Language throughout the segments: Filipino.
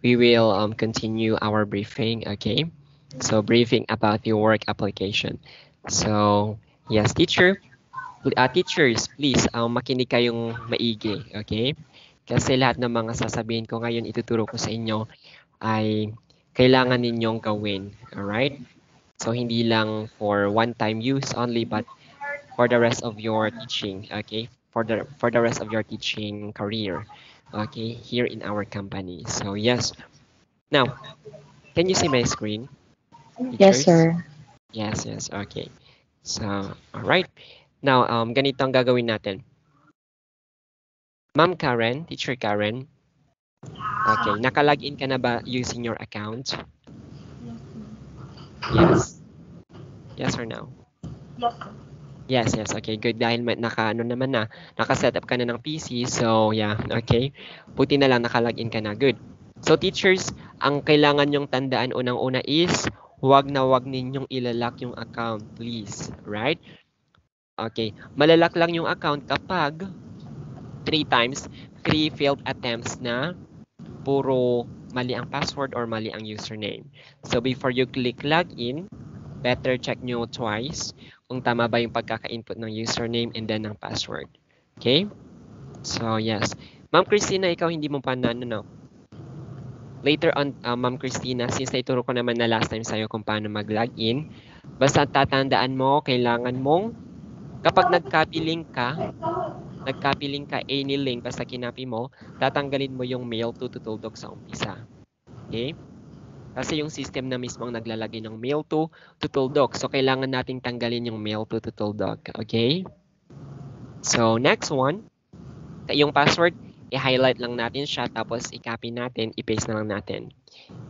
we will continue our briefing, okay? So briefing about your work application. So yes, teachers, please makinig kayong maigi, okay? Kasi lahat ng mga sasabihin ko ngayon, ituturo ko sa inyo ay kailangan ninyong gawin, alright? So hindi lang for one-time use only, but for the rest of your teaching, okay? For the rest of your teaching career, okay? Here in our company. So yes. Now, can you see my screen, Yes, teachers? sir. Yes, okay. So, all right. Now, ganito ang gagawin natin. Ma'am Karen, Teacher Karen. Okay, naka-login ka na ba using your account? Yes. Yes or no? Yes. Okay, good. Dahil naka-set up ka na ng PC. So, yeah, okay. Buti na lang naka-login ka na. Good. So, teachers, ang kailangan nyong tandaan unang-una is huwag ninyong ilalock yung account, please. Right? Okay. Malalock lang yung account kapag 3 failed attempts na puro mali ang password or mali ang username. So, before you click login, better check nyo twice kung tama ba yung pagkaka-input ng username and then ng password. Okay? So, yes. Ma'am Christina, ikaw hindi mo pa no? Later on, Ma'am Christina, since naituro ko naman na last time sa'yo kung paano mag-login, basta tatandaan mo, kailangan mong, kapag nag-copy link ka, any link, basta kinapi mo, tatanggalin mo yung mail to Tutuldog sa umpisa. Okay? Kasi yung system na mismo ang naglalagay ng mail to Tutuldog. So, kailangan nating tanggalin yung mail to Tutuldog. Okay? So, next one, yung password, i-highlight lang natin siya, tapos i-copy natin, i-paste na lang natin.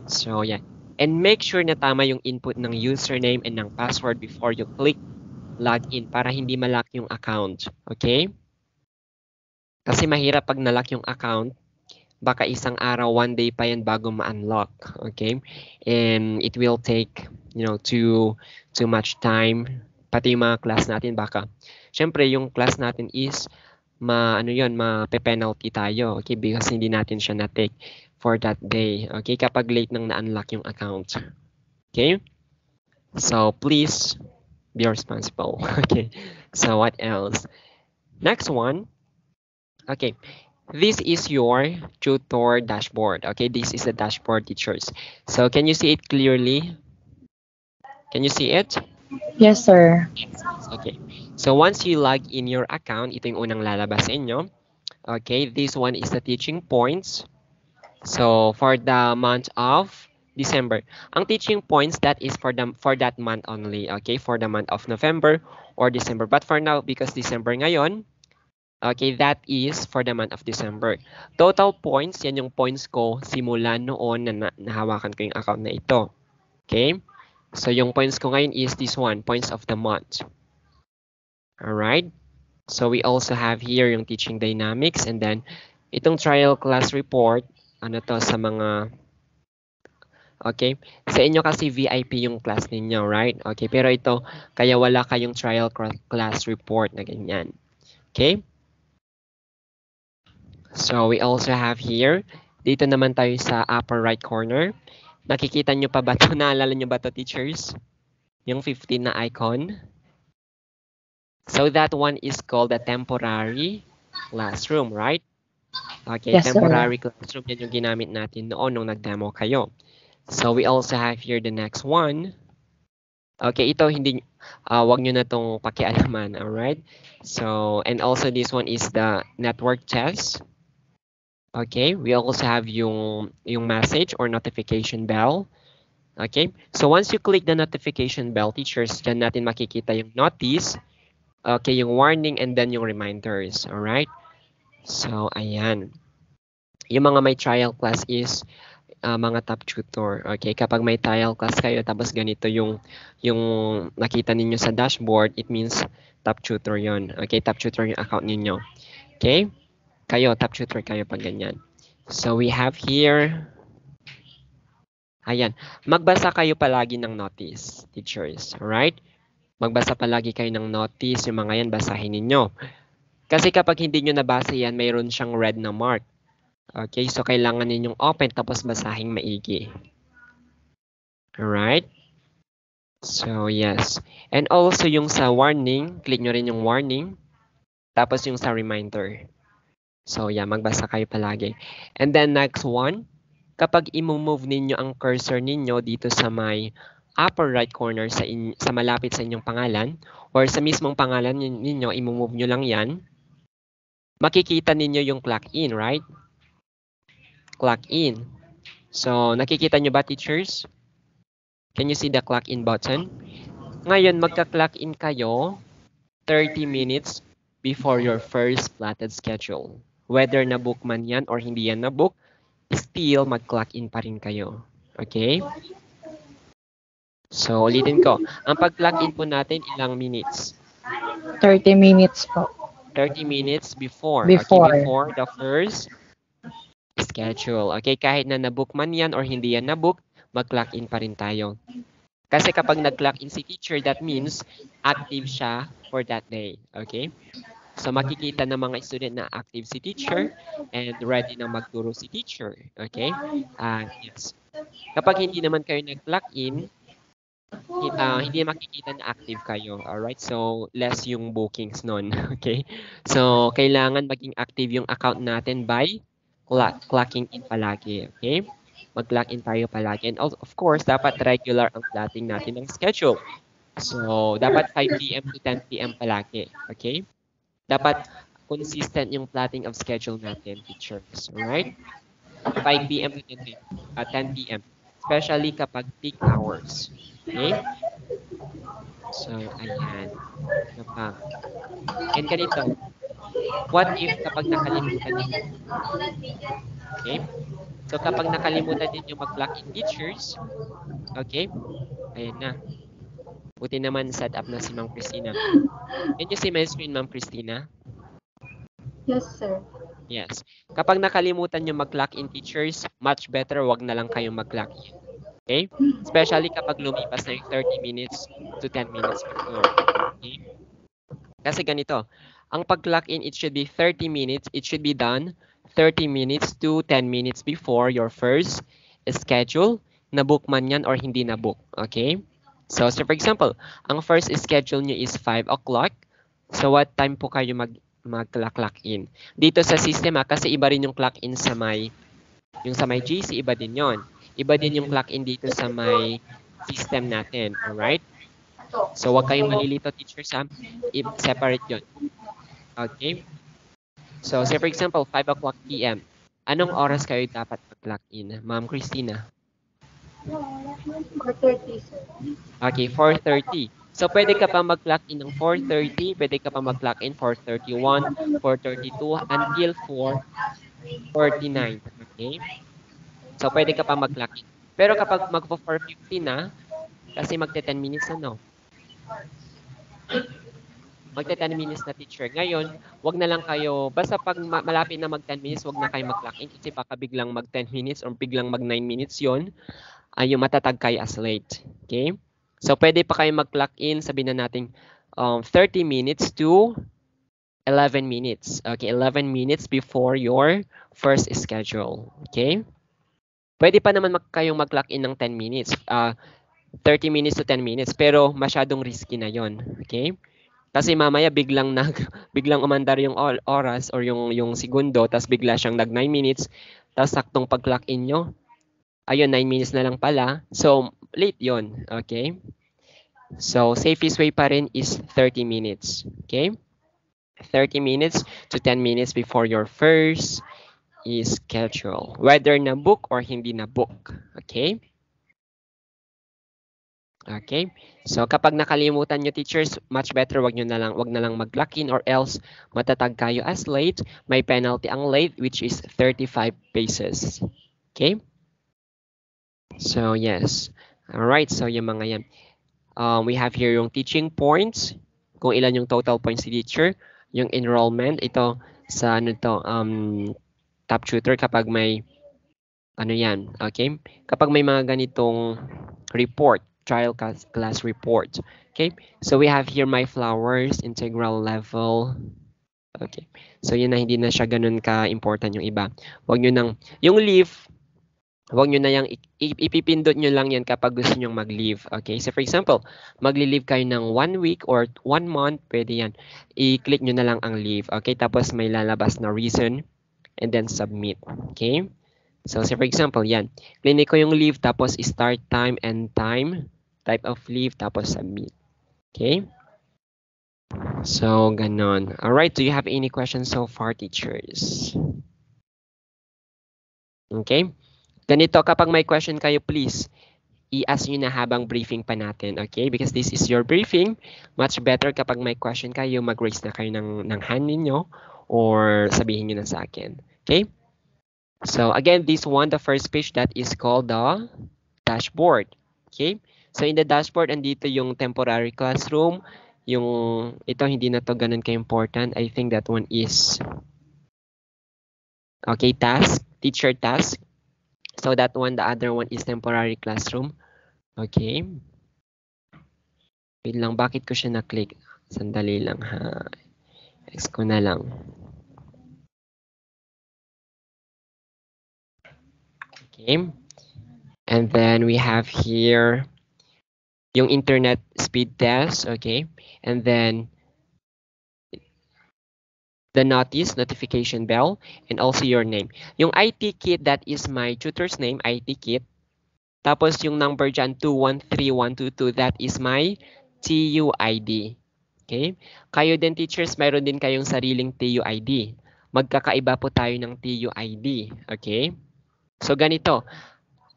So, yeah. And make sure na tama yung input ng username and ng password before you click login para hindi malock yung account. Okay? Kasi mahirap pag nalock yung account, baka isang araw, one day pa yan bago ma-unlock. Okay? And it will take, too much time. Pati yung mga class natin baka. Siyempre, yung class natin is ma-penalty tayo. Okay? Because hindi natin siya na-take for that day. Okay? Kapag late nang na-unlock yung account. Okay? So, please be responsible. Okay? So, what else? Next one. Okay. This is your tutor dashboard. Okay, this is the dashboard, teachers. So can you see it clearly? Can you see it? Yes, sir. Okay. So once you log in your account, ito yung unang lalabas sa inyo. Okay, this one is the teaching points. So for the month of December, ang teaching points that is for that month only. Okay, for the month of November or December. But for now, because December ngayon, okay, that is for the month of December. Total points, yan yung points ko simula noon na nahawakan ko yung account na ito. Okay? So, yung points ko ngayon is this one, points of the month. Alright? So, we also have here yung teaching dynamics and then itong trial class report, ano to sa mga, okay? Sa inyo kasi VIP yung class ninyo, right? Okay, pero ito, kaya wala kayong trial class report na ganyan. Okay? So, we also have here, dito naman tayo sa upper right corner. Nakikita nyo pa ba ito? Naalala nyo ba ito, teachers? Yung 15 na icon. So, that one is called the temporary classroom, right? Okay, Yes, temporary sir. classroom, yan yung ginamit natin noon nung nag-demo kayo. So, we also have here the next one. Okay, ito hindi, wag nyo na itong pakialaman, alright? So, and also this one is the network test. Okay, we also have yung message or notification bell. Okay, so once you click the notification bell, teachers, dyan natin makikita yung notice, okay, yung warning, and then yung reminders. Alright, so ayan. Yung mga may trial class is mga top tutor. Okay, kapag may trial class kayo, tapos ganito yung nakita ninyo sa dashboard, it means top tutor yon. Okay, top tutor yung account ninyo. Okay, kayo, top tutor kayo pag ganyan. So we have here, ayan, magbasa kayo palagi ng notice, teachers, alright? Magbasa palagi kayo ng notice, yung mga yan, basahin ninyo. Kasi kapag hindi nyo nabasa yan, mayroon siyang red na mark. Okay, so kailangan ninyong open tapos basahing maigi. Alright? So, yes. And also yung sa warning, click nyo rin yung warning. Tapos yung sa reminder. So, yeah, magbasa kayo palagi. And then next one, kapag i-move ninyo ang cursor ninyo dito sa may upper right corner sa malapit sa inyong pangalan or sa mismong pangalan ninyo, i-move nyo lang yan, makikita ninyo yung clock in, right? Clock in. So, nakikita nyo ba, teachers? Can you see the clock in button? Ngayon, magka-clock in kayo 30 minutes before your first plotted schedule. Whether na-book man yan or hindi yan na-book, still mag-clock in pa rin kayo. Okay? So, ulitin ko. Ang pag-clock in po natin, ilang minutes? 30 minutes po. 30 minutes before. Before. Okay, before the first schedule. Okay, kahit na na-book man yan or hindi yan na-book, mag-clock in pa rin tayo. Kasi kapag nag-clock in si teacher, that means active siya for that day. Okay? So makikita ng mga student na active si teacher and ready na magturo si teacher. Okay? Yes. Kapag hindi naman kayo nag-clock in, hindi makikita na active kayo. Alright? So less yung bookings nun. Okay? So kailangan maging active yung account natin by clocking in palagi. Okay? Mag-clock in tayo palagi. And of course, dapat regular ang plotting natin ng schedule. So, dapat 5 p.m. to 10 p.m. palagi. Okay? Dapat consistent yung plotting of schedule natin, teachers. Alright? 5 p.m. to 10 p.m. Especially kapag peak hours. Okay? So, ayan. Ano pa? And ganito. What if kapag nakalimutan niyo? Okay? So, kapag nakalimutan ninyo mag-clock in, teachers, okay? Ayan na. Buti naman set up na si Ma'am Christina. Can you see my screen, Ma'am Christina? Yes, sir. Yes. Kapag nakalimutan nyo mag-clock in, teachers, much better wag na lang kayong mag-clock in. Okay? Especially kapag lumipas na yung 30 minutes to 10 minutes before. Okay? Kasi ganito, ang pag-clock in, it should be 30 minutes. It should be done 30 minutes to 10 minutes before your first schedule. Na-book man yan or hindi na-book. Okay? So for example, ang first schedule nyo is 5 o'clock. So what time po kayo mag-clock in? Dito sa system kasi iba rin yung clock in sa may GC, iba din yon. Iba din yung clock in dito sa may system natin. Alright? So wag kayong malilito, teachers, separate yon. Okay? So say for example, 5 o'clock p.m. Anong oras kayo dapat mag-clock in? Ma'am Christina? 4:30, sir. Okay, 4:30. So pwede ka pa mag-clock in ng 4:30, pwede ka pa mag-clock in 4:31, 4:32 until 4:49. Okay? So pwede ka pa mag-clock in. Pero kapag mag-4:50 na, kasi magte-10 minutes na, no? Magte-10 minutes na, teacher. Ngayon, wag na lang kayo, basta pag malapit na mag-10 minutes, wag na kayo mag-clock in kasi baka biglang mag-10 minutes or biglang mag-9 minutes yon, ay yung matatag kayo as late. Okay? So, pwede pa kayo mag-clock in, sabihin na natin 30 minutes to 11 minutes. Okay, 11 minutes before your first schedule. Okay? Pwede pa naman kayong mag-clock in ng 10 minutes. 30 minutes to 10 minutes, pero masyadong risky na yon. Okay? Kasi mamaya biglang umandar yung oras or yung segundo, tas bigla siyang nag 9 minutes, tas saktong pag-clock in nyo, ayun, 9 minutes na lang pala. So, late yon. Okay? So, safest way pa rin is 30 minutes. Okay? 30 minutes to 10 minutes before your first schedule. Whether na-book or hindi na-book. Okay? Okay? So, kapag nakalimutan nyo, teachers, much better wag na lang mag-clock in or else matatag kayo as late. May penalty ang late, which is 35 pesos. Okay? So, yes. Alright, so yung mga yan. We have here yung teaching points, kung ilan yung total points si teacher, yung enrollment, ito sa top tutor kapag may yan, okay? Kapag may mga ganitong report, trial class report, okay? So we have here my flowers, integral level, Okay. So yun na, hindi na siya ganun ka-important yung iba. Huwag nyo nang, yung leave, huwag nyo na yung, ipipindot nyo lang yan kapag gusto nyo mag-leave. Okay. So for example, magli-leave kayo ng 1 week or 1 month, pwede yan. I-click nyo na lang ang leave. Okay. Tapos may lalabas na reason and then submit. Okay. So say for example, yan. Clinic ko yung leave, tapos start time and time, type of leave, tapos submit. Okay. So, ganon. Alright, do you have any questions so far, teachers? Okay? Ganito, kapag may question kayo, please, i-ask nyo na habang briefing pa natin, okay? Because this is your briefing. Much better kapag may question kayo, mag-raise na kayo ng hand ninyo or sabihin nyo na sa akin. Okay? So, again, this one, the first page, that is called the dashboard. Okay? So, in the dashboard, andito yung temporary classroom. Yung ito, hindi na to ganun ka-important. I think that one is okay, task, teacher task. So that one, the other one is temporary classroom. Okay. Wait lang, bakit ko siya na-click? Sandali lang ha. X ko na lang. Okay. And then we have here yung internet speed test. Okay. And then the notification bell, and also your name. Yung IT kit, that is my tutor's name, IT kit. Tapos yung number dyan, 213122, that is my TUID. Okay? Kayo din teachers, mayroon din kayong sariling TUID. Magkakaiba po tayo ng TUID. Okay? So ganito.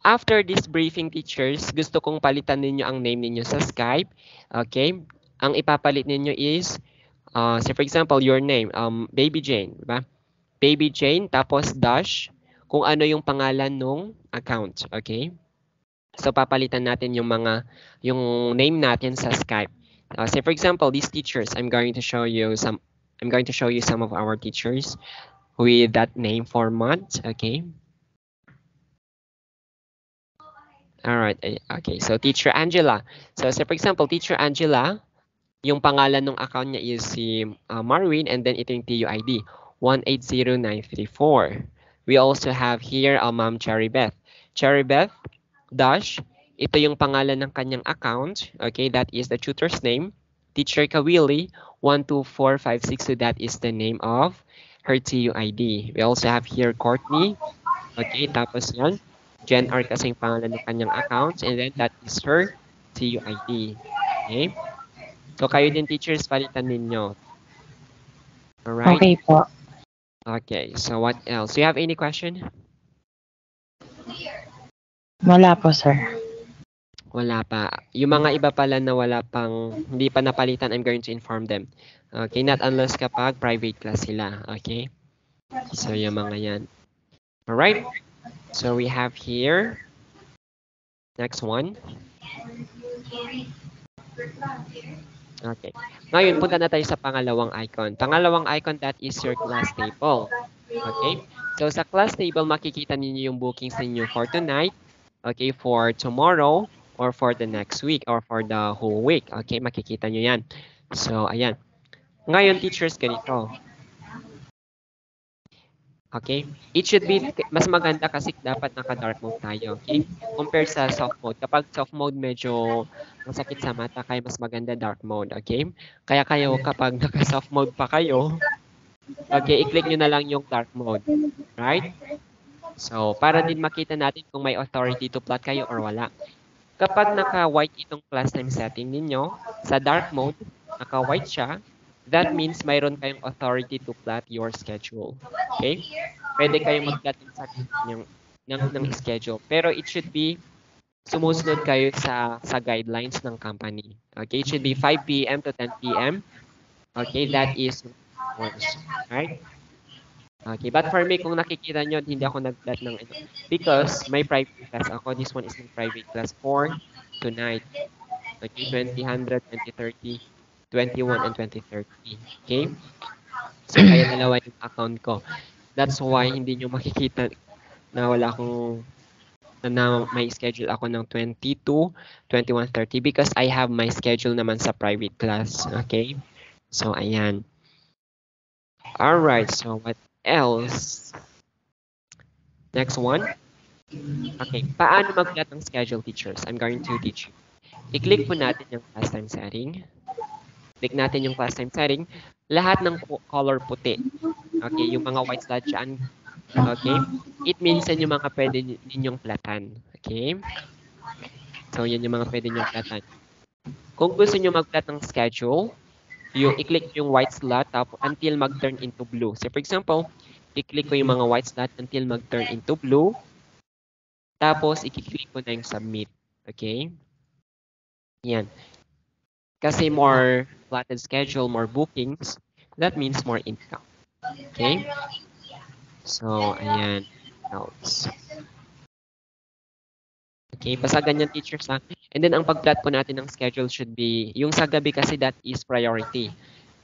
After this briefing, teachers, gusto kong palitan ninyo ang name ninyo sa Skype. Okay? Ang ipapalit ninyo is, say for example, your name, Baby Jane. Diba? Baby Jane, tapos dash, kung ano yung pangalan nung account. Okay? So papalitan natin yung name natin sa Skype. Say for example, these teachers, I'm going to show you some of our teachers with that name format. Okay. All right. Okay. So Teacher Angela. So say for example, Teacher Angela, yung pangalan ng account niya is si Marwin, and then ito yung TUID 180934. We also have here Ma'am Cherry Beth. Cherry Beth dash, ito yung pangalan ng kanyang account. Okay, that is the tutor's name. Teacher Kawili 12456, so that is the name of her TUID. We also have here Courtney. Okay, tapos yan. Jen R kasi yung pangalan ng kanyang account, and then that is her TUID. Okay? So kayo din teachers, palitan ninyo. Alright? Okay po. Okay, so what else? Do you have any question? Wala po, sir. Wala pa. Yung mga iba pala na wala pang, hindi pa napalitan, I'm going to inform them. Okay, not unless kapag private class sila. Okay? So yung mga yan. Alright? So we have here, next one. Okay. Ngayon, punta na tayo sa pangalawang icon. Pangalawang icon, that is your class table. Okay? So sa class table, makikita ninyo yung bookings ninyo for tonight, okay, for tomorrow, or for the next week, or for the whole week. Okay, makikita nyo yan. So, ayan. Ngayon, teachers, ganito. Okay? It should be, mas maganda kasi dapat naka-dark mode tayo. Okay? Compared sa soft mode. Kapag soft mode, medyo masakit sa mata, kaya mas maganda dark mode. Okay? Kaya kayo, kapag naka-soft mode pa kayo, okay, i-click nyo na lang yung dark mode. Right? So, para din makita natin kung may authority to plot kayo or wala. Kapag naka-white itong class time setting ninyo, sa dark mode, naka-white siya, that means mayroon kayong authority to plot your schedule. Okay? Pwede kayong mag-plot ng schedule. Pero it should be, sumusunod kayo sa guidelines ng company. Okay? It should be 5 p.m. to 10 p.m. Okay? That is worse. Right? Okay, but for me, kung nakikita nyo, hindi ako nag-plot ng ito. Because may private class ako. This one is my private class for tonight. Okay, 2000, 2030, 21, and 2030. Okay? So, kaya dalawa yung account ko. That's why hindi nyo makikita na wala akong na may schedule ako ng 22, 21, 30 because I have my schedule naman sa private class. Okay? So, ayan. Alright, so what else? Next one. Okay, paano mag-plot ng schedule, teachers? I'm going to teach you. I-click po natin yung class time setting. Click natin yung class time setting. Lahat ng color puti. Okay, yung mga white slot dyan. Okay, it means yan yung mga pwede ninyong platan. Okay, so yan yung mga pwede ninyong platan. Kung gusto nyo mag-plot ng schedule, yung i-click yung white slot until mag-turn into blue. So for example, i-click ko yung mga white slot until mag-turn into blue. Tapos, i-click ko na yung submit. Okay? Yan. Kasi more plotted schedule, more bookings, that means more income. Okay? So, ayan. Notes. Okay, basta ganyan, teachers ha. And then, ang pag-plot po natin ng schedule should be, yung sa gabi kasi that is priority.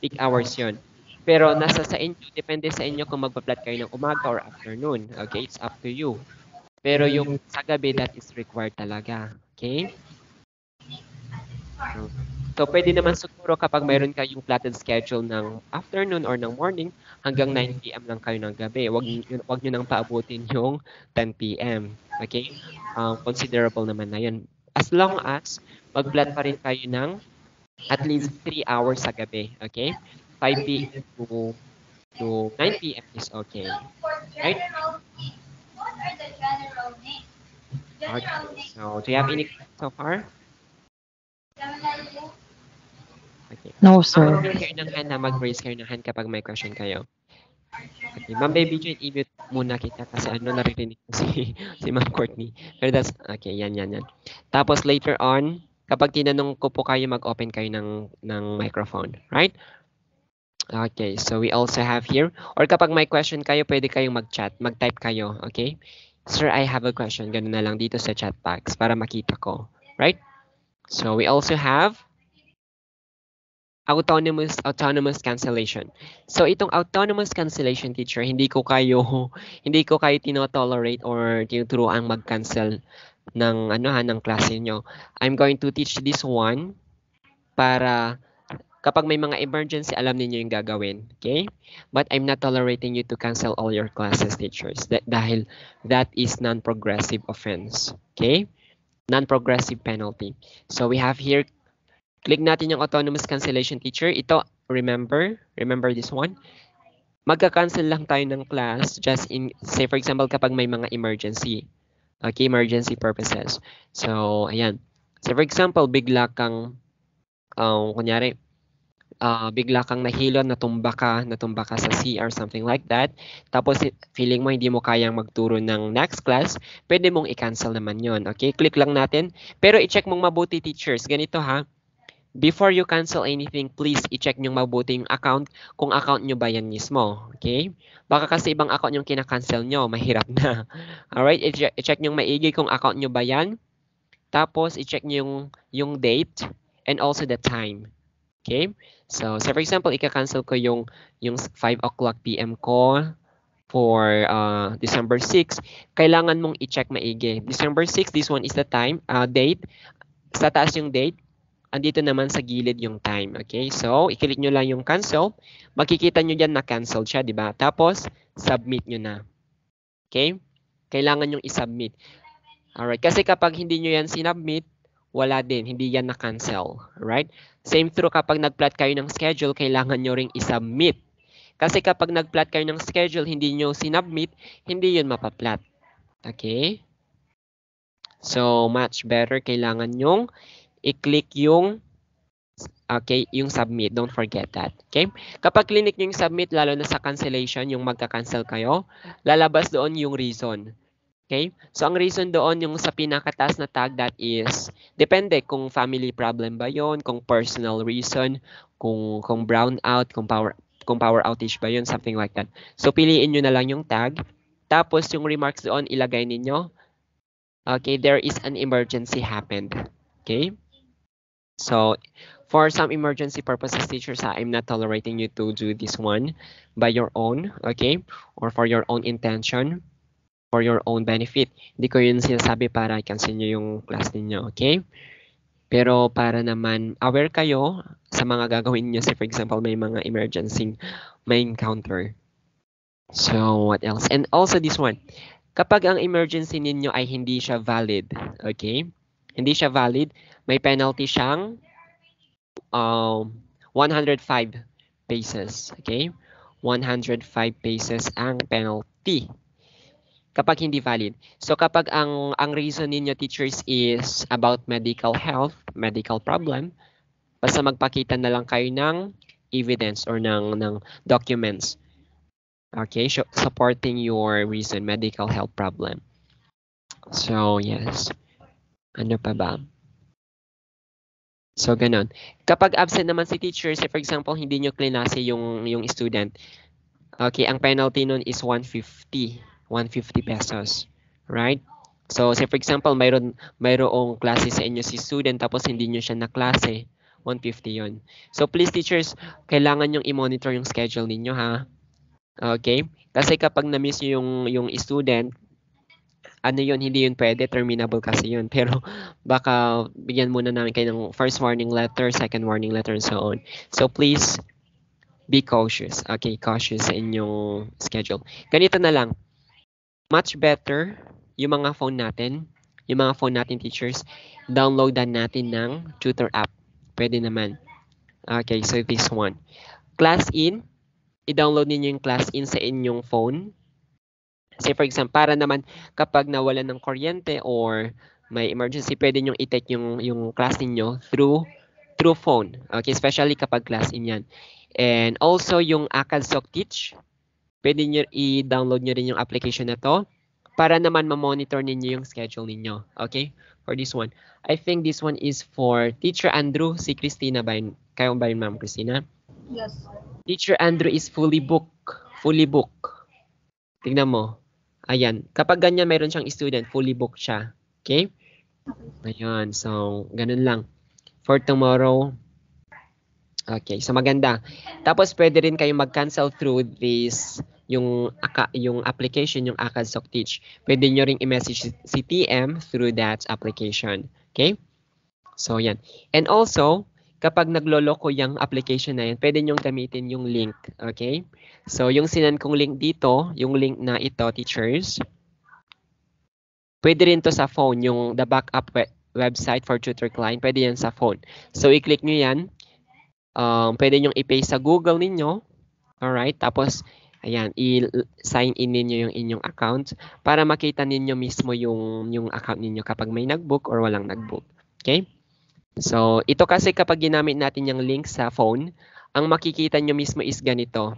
Peak hours yun. Pero nasa sa inyo, depende sa inyo kung magpa-plot kayo ng umaga or afternoon. Okay, it's up to you. Pero yung sa gabi, that is required talaga. Okay? So, pwede naman siguro kapag mayroon kayong plotted schedule ng afternoon or ng morning, hanggang 9 p.m. lang kayo ng gabi. Wag nyo nang paabutin yung 10 p.m. Okay? Considerable naman na yun. As long as mag-plot pa rin kayo ng at least 3 hours sa gabi. Okay? 5 p.m. to 9 p.m. is okay. Right? Okay. So, do you have any questions so far? Okay. No, sir. Mag-raise kayo ng hand mag-raise kayo ng hand kapag may question kayo. Okay. Ma'am Baby Jane, i-mute muna kita kasi naririnig ko si Ma'am Courtney. Pero that's, okay, yan. Tapos later on, kapag tinanong ko po kayo, mag-open kayo ng microphone. Right? Okay, so we also have here, or kapag may question kayo, pwede kayong mag-chat, mag-type kayo, okay? Sir, I have a question. Ganun na lang dito sa chat box para makita ko. Right? So we also have autonomous cancellation. So itong autonomous cancellation, teacher, hindi ko kayo tino-tolerate or tinuturuan mag-cancel ng klase nyo. I'm going to teach this one para kapag may mga emergency, alam niyo yung gagawin. Okay? But I'm not tolerating you to cancel all your classes, teachers. Dahil that is non-progressive offense. Okay? Non-progressive penalty. So we have here, click natin yung autonomous cancellation, teacher. Ito, remember this one. Magka-cancel lang tayo ng class just in, say for example, kapag may mga emergency. Okay, emergency purposes. So, ayan. So for example, bigla kang, bigla kang nahilo, natumba ka sa CR, something like that. Tapos feeling mo hindi mo kayang magturo ng next class, pwede mong i-cancel naman yon. Okay, click lang natin. Pero i-check mong mabuti, teachers. Ganito ha. Before you cancel anything, please i-check nyo mabuti yung account, kung account nyo ba yan mismo. Okay? Baka kasi ibang account yung kina-cancel nyo, mahirap na. Alright, i-check nyo maigi kung account nyo ba yan. Tapos i-check nyo yung date and also the time. Okay? So for example, ika-cancel ko yung 5 o'clock PM ko for December 6. Kailangan mong i-check maigi. December 6, this one is the time, date. Sa taas yung date, andito naman sa gilid yung time. Okay? So, i-click nyo lang yung cancel. Makikita nyo dyan na cancel siya, di ba? Tapos, submit nyo na. Okay? Kailangan yung i-submit. Alright. Kasi kapag hindi nyo yan sinubmit, wala din. Hindi yan na-cancel. Right? Same through kapag nag-plot kayo ng schedule, kailangan nyo ring i-submit. Kasi kapag nag-plot kayo ng schedule, hindi nyo sinubmit, hindi yun mapaplot. Okay? So, much better, kailangan nyong i-click yung submit. Don't forget that. Okay? Kapag click nyo yung submit, lalo na sa cancellation, yung magka-cancel kayo, lalabas doon yung reason. Okay? So, ang reason doon, yung sa pinakataas na tag, that is, depende kung family problem ba yon, kung personal reason, kung brown out, kung power outage ba yon, something like that. So, piliin nyo na lang yung tag. Tapos, yung remarks doon, ilagay ninyo. Okay, there is an emergency happened. Okay? So, for some emergency purposes, teachers, I'm not tolerating you to do this one by your own, okay? Or for your own intention, for your own benefit. Hindi ko yun sinasabi para i-cancel nyo yung class ninyo, okay? Pero para naman aware kayo sa mga gagawin niyo, say for example, may mga emergency may encounter. So, what else? And also this one, kapag ang emergency ninyo ay hindi siya valid, okay? Hindi siya valid, may penalty siyang 105 pesos, okay? 105 pesos ang penalty kapag hindi valid. So kapag ang reason ninyo teachers is about medical health, medical problem, basta magpakita na lang kayo ng evidence or ng documents. Okay, supporting your reason, medical health problem. So, yes. Ano pa ba? So, ganun. Kapag absent naman si teacher, say for example, hindi nyo klinase yung student, okay, ang penalty nun is 150 pesos. Right? So, say for example, mayroong klase sa inyo si student tapos hindi nyo siya naklase, 150 yun. So, please teachers, kailangan yung i-monitor yung schedule ninyo ha. Okay? Kasi kapag na-miss yung student, ano yun, hindi yun pwede, terminable kasi yun. Pero baka bigyan muna namin kayo ng first warning letter, second warning letter, and so on. So please be cautious. Okay, cautious sa inyong schedule. Ganito na lang. Much better yung mga phone natin, teachers, downloadan natin ng tutor app. Pwede naman. Okay, so this one. ClassIn, i-download ninyo yung ClassIn sa inyong phone. Say for example, para naman kapag nawalan ng kuryente or may emergency, pwede nyo i-take yung class ninyo through phone. Okay, especially kapag ClassIn yan. And also yung Akad Teach, pwede nyo i-download nyo rin yung application na to para naman ma-monitor ninyo yung schedule ninyo. Okay, for this one. I think this one is for Teacher Andrew, si Christina ba yun? Kayo ba yun, Ma'am Christina? Yes, sir. Teacher Andrew is fully booked. Fully booked. Tignan mo. Ayan. Kapag ganyan, mayroon siyang student, fully booked siya. Okay? Ayan. So, ganun lang. For tomorrow. Okay. So, maganda. Tapos, pwede rin kayong mag-cancel through this, yung application, yung Akad Teach. Pwede nyo ring i-message si TM through that application. Okay? So, yan. And also, kapag nagloloko yung application na yan, pwede nyong gamitin yung link. Okay? So, yung sinend kong link dito, yung link na ito, teachers, pwede rin to sa phone, yung the backup website for tutor client, pwede yan sa phone. So, i-click nyo yan. Pwede nyong i-paste sa Google ninyo. Alright? Tapos, ayan, i-sign in ninyo yung inyong account para makita ninyo mismo yung account ninyo kapag may nag-book or walang nag-book. Okay? So, ito kasi kapag ginamit natin yung link sa phone, ang makikita nyo mismo is ganito.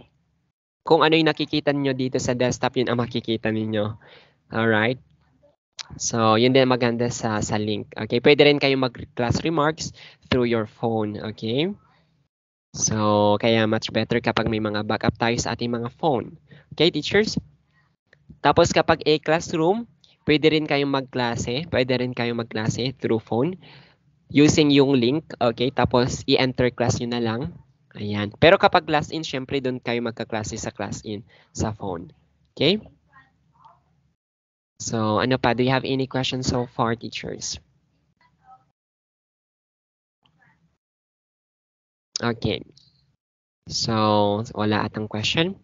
Kung ano yung nakikita nyo dito sa desktop, yun ang makikita ninyo. Alright? So, yun din maganda sa link. Okay? Pwede rin kayo mag-class remarks through your phone. Okay? So, kaya much better kapag may mga backup tayo sa ating mga phone. Okay, teachers? Tapos kapag classroom, pwede rin kayong magklase. Pwede rin kayong magklase through phone. Using yung link, okay? Tapos, i-enter class nyo na lang. Ayan. Pero kapag class-in, syempre, doon kayo magka-klase sa class-in sa phone. Okay? So, ano pa? Do you have any questions so far, teachers? Okay. So, wala atang question.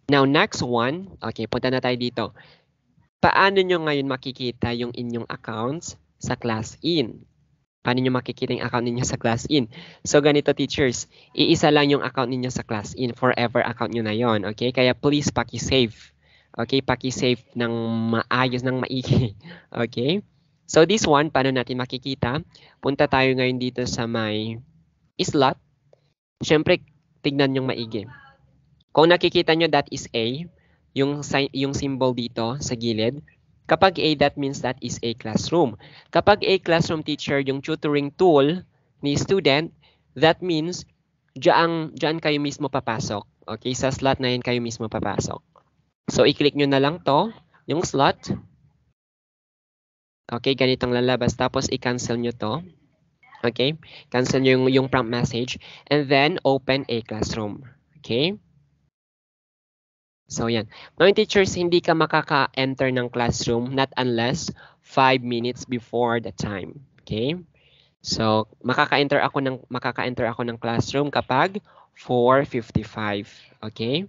Now, next one. Okay, punta na tayo dito. Paano nyo ngayon makikita yung inyong accounts sa ClassIn? Paano nyo makikita yung account ninyo sa ClassIn? So, ganito teachers, iisa lang yung account ninyo sa ClassIn. Forever account nyo na yon. Okay? Kaya please, paki-save. Okay? Paki-save ng maayos, ng maigi. Okay? So, this one, paano natin makikita? Punta tayo ngayon dito sa may slot. Siyempre, tignan yung maigi. Kung nakikita nyo, that is A. Yung symbol dito sa gilid. Kapag A, that means that is a classroom. Kapag a classroom teacher, yung tutoring tool ni student, that means dyan kayo mismo papasok. Okay, sa slot na yun kayo mismo papasok. So, i-click nyo na lang to, yung slot. Okay, ganitong lalabas. Tapos, i-cancel nyo to. Okay, cancel nyo yung prompt message. And then, open a classroom. Okay. So, yan. Mga teachers, hindi ka makaka-enter ng classroom not unless 5 minutes before the time. Okay? So, makaka-enter ako ng classroom kapag 4:55. Okay?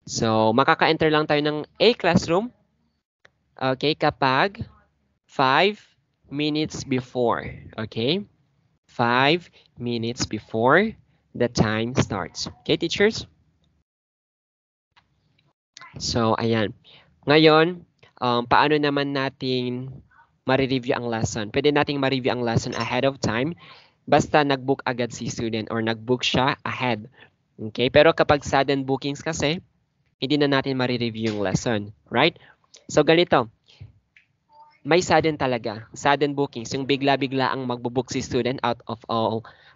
So, makaka-enter lang tayo ng A classroom, okay, kapag 5 minutes before. Okay? 5 minutes before the time starts. Okay, teachers? So, ayan. Ngayon, paano naman natin ma-review ang lesson? Pwede nating ma-review ang lesson ahead of time basta nag-book agad si student or nag-book siya ahead. Okay? Pero kapag sudden bookings kasi, hindi na natin ma-review yung lesson. Right? So, ganito. May sudden talaga. Sudden bookings. Yung bigla-bigla ang magbo-book si student out of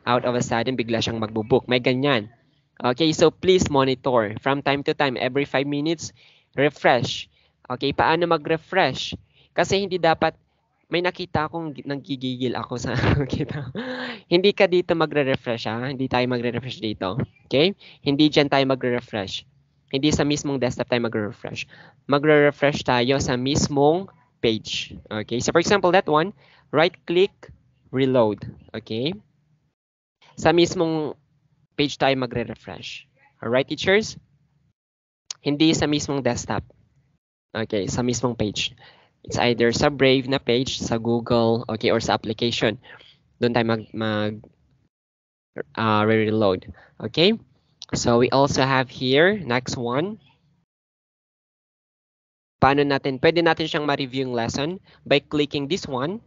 a sudden, bigla siyang magbo-book. May ganyan. Okay, so please monitor. From time to time, every 5 minutes, refresh. Okay, paano mag-refresh? Kasi hindi dapat, may nakita akong nanggigigil ako sa kita. Hindi ka dito magre-refresh ha. Hindi tayo magre-refresh dito. Okay? Hindi dyan tayo magre-refresh. Hindi sa mismong desktop tayo magre-refresh. Magre-refresh tayo sa mismong page. Okay? So for example, that one, right-click, reload. Okay? Sa mismong page tayo magre-refresh. Alright, teachers? Hindi sa mismong desktop. Okay, sa mismong page. It's either sa Brave na page, sa Google, okay, or sa application. Doon tayo re-reload. Okay? So we also have here, next one. Pwede natin siyang ma-review yung lesson by clicking this one.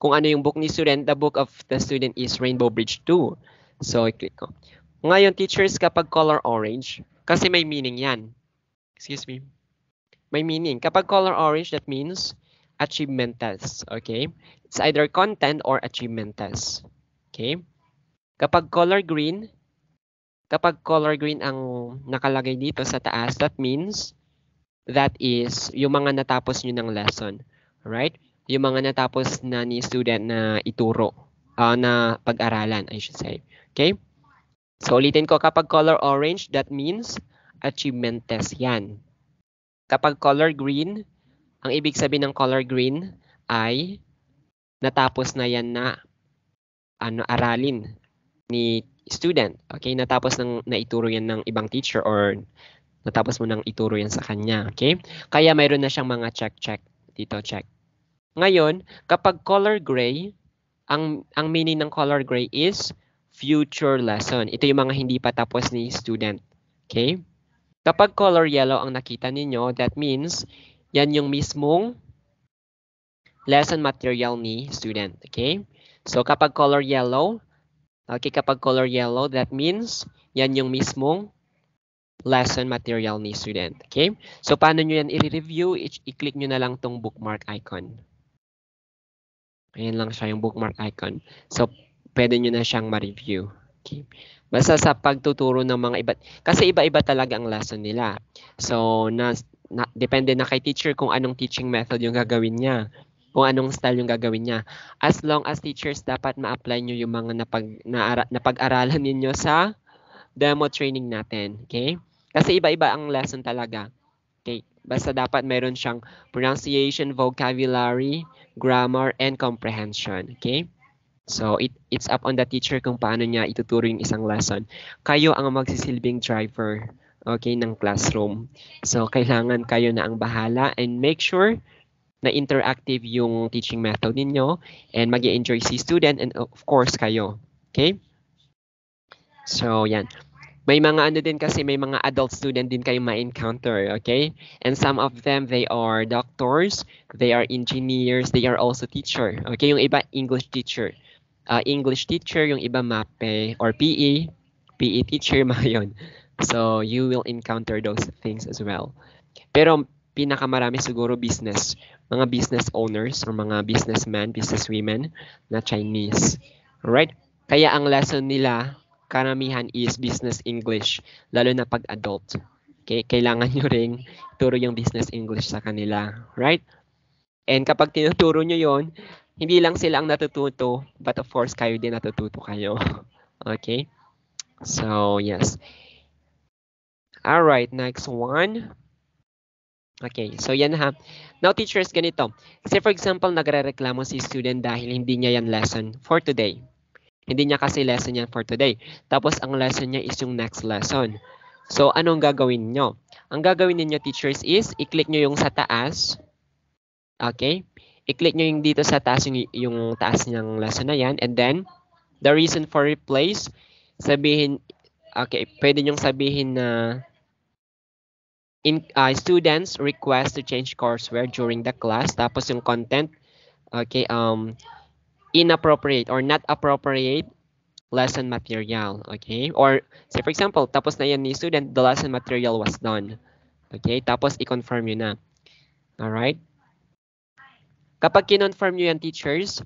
Kung ano yung book ni student, the book of the student is Rainbow Bridge 2. So, i-click ko. Ngayon, teachers, kapag color orange, kasi may meaning yan. Excuse me. May meaning. Kapag color orange, that means achievement test. Okay? It's either content or achievement test. Okay? Kapag color green ang nakalagay dito sa taas, that means that is yung mga natapos nyo ng lesson. Alright? Yung mga natapos na ni student na ituro. Na pag-aralan, I should say. Okay? So, ulitin ko, kapag color orange, that means achievement test yan. Kapag color green, ang ibig sabihin ng color green ay natapos na yan na aralin ni student. Okay? Natapos na ituro yan ng ibang teacher or natapos mo nang ituro yan sa kanya. Okay? Kaya mayroon na siyang mga check. Dito, check. Ngayon, kapag color gray, ang meaning ng color gray is future lesson. Ito yung mga hindi pa tapos ni student. Okay? Kapag color yellow ang nakita ninyo, that means yan yung mismong lesson material ni student. Okay? So kapag color yellow, that means yan yung mismong lesson material ni student. Okay? So paano nyo yan i-review? I-click nyo na lang tong bookmark icon. Ayan lang siya yung bookmark icon. So pwede nyo na siyang ma-review. Okay. Basta sa pagtuturo ng mga iba, kasi iba-iba talaga ang lesson nila. So, depende na kay teacher kung anong teaching method yung gagawin niya, kung anong style yung gagawin niya. As long as teachers, dapat ma-apply nyo yung mga napag-aralan ninyo sa demo training natin. Okay? Kasi iba-iba ang lesson talaga. Okay? Basta dapat meron siyang pronunciation, vocabulary, grammar, and comprehension. Okay? So, it's up on the teacher kung paano niya ituturo yung isang lesson. Kayo ang magsisilbing driver, okay, ng classroom. So, kailangan kayo na ang bahala and make sure na interactive yung teaching method ninyo and mag-enjoy si student and of course kayo. Okay? So, yan. May mga may mga adult student din kayo ma-encounter, okay? And some of them, they are doctors, they are engineers, they are also teacher. Okay, yung iba, English teacher, yung iba MAPE or PE teacher, mga yun. So, you will encounter those things as well. Pero, pinakamarami siguro mga business owners or mga businessmen, businesswomen na Chinese. Alright? Kaya ang lesson nila, karamihan is business English, lalo na pag adult. Okay? Kailangan nyo ring turo yung business English sa kanila. Right? And kapag tinuturo nyo yon, hindi lang sila ang natututo, but of course, kayo din natututo kayo. Okay? So, yes. Alright, next one. Okay, so yan ha. Now teachers, ganito. Say for example, nagrereklamo si student dahil hindi niya yan lesson for today. Hindi niya kasi lesson yan for today. Tapos ang lesson niya is yung next lesson. So anong gagawin nyo? Ang gagawin ninyo teachers is, i-click nyo yung sa taas. Okay? I-click nyo yung dito sa taas, yung taas ng lesson na yan. And then, the reason for replace, sabihin, okay, pwede nyong sabihin na students request to change courseware during the class. Tapos yung content, okay, inappropriate or not appropriate lesson material, okay? Or say for example, tapos na yan ni student, the lesson material was done. Okay? Tapos i-confirm yun na. Alright? Kapag kinonfirm nyo yan teachers,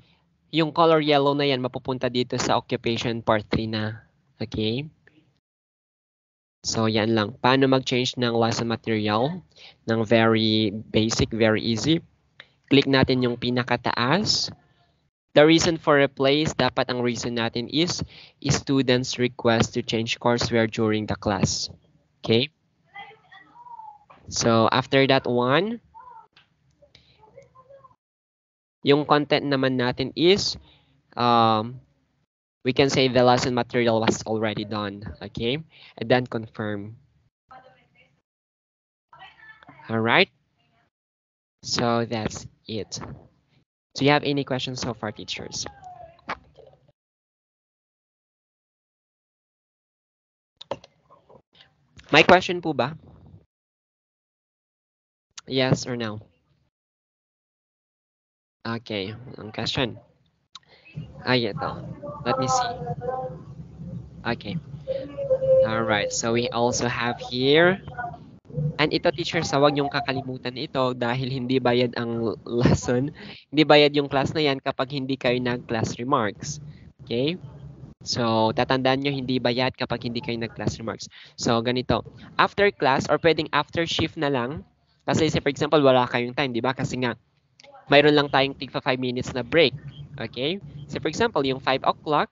yung color yellow na yan mapupunta dito sa occupation part 3 na. Okay? So, yan lang. Paano mag-change ng lesson material ng very basic, very easy. Click natin yung pinakataas. The reason for replace, dapat ang reason natin is students request to change courseware during the class. Okay? So, after that one, yung content naman natin is we can say the lesson material was already done, okay? And then confirm. All right. So that's it. Do you have any questions so far, teachers? My question po ba? Yes or no? Okay, ang question. Ay, ito. Let me see. Okay. All right. So we also have here. And ito teachers, huwag niyong kakalimutan ito dahil hindi bayad ang lesson. Hindi bayad yung class na yan kapag hindi kayo nag-class remarks. Okay? So, tatandaan nyo, hindi bayad kapag hindi kayo nag-class remarks. So, ganito. After class or pwedeng after shift na lang. Kasi say for example, wala kayong time, di ba? Kasi nga, mayroon lang tayong tig 5 minutes na break. Okay? So, for example, yung 5 o'clock,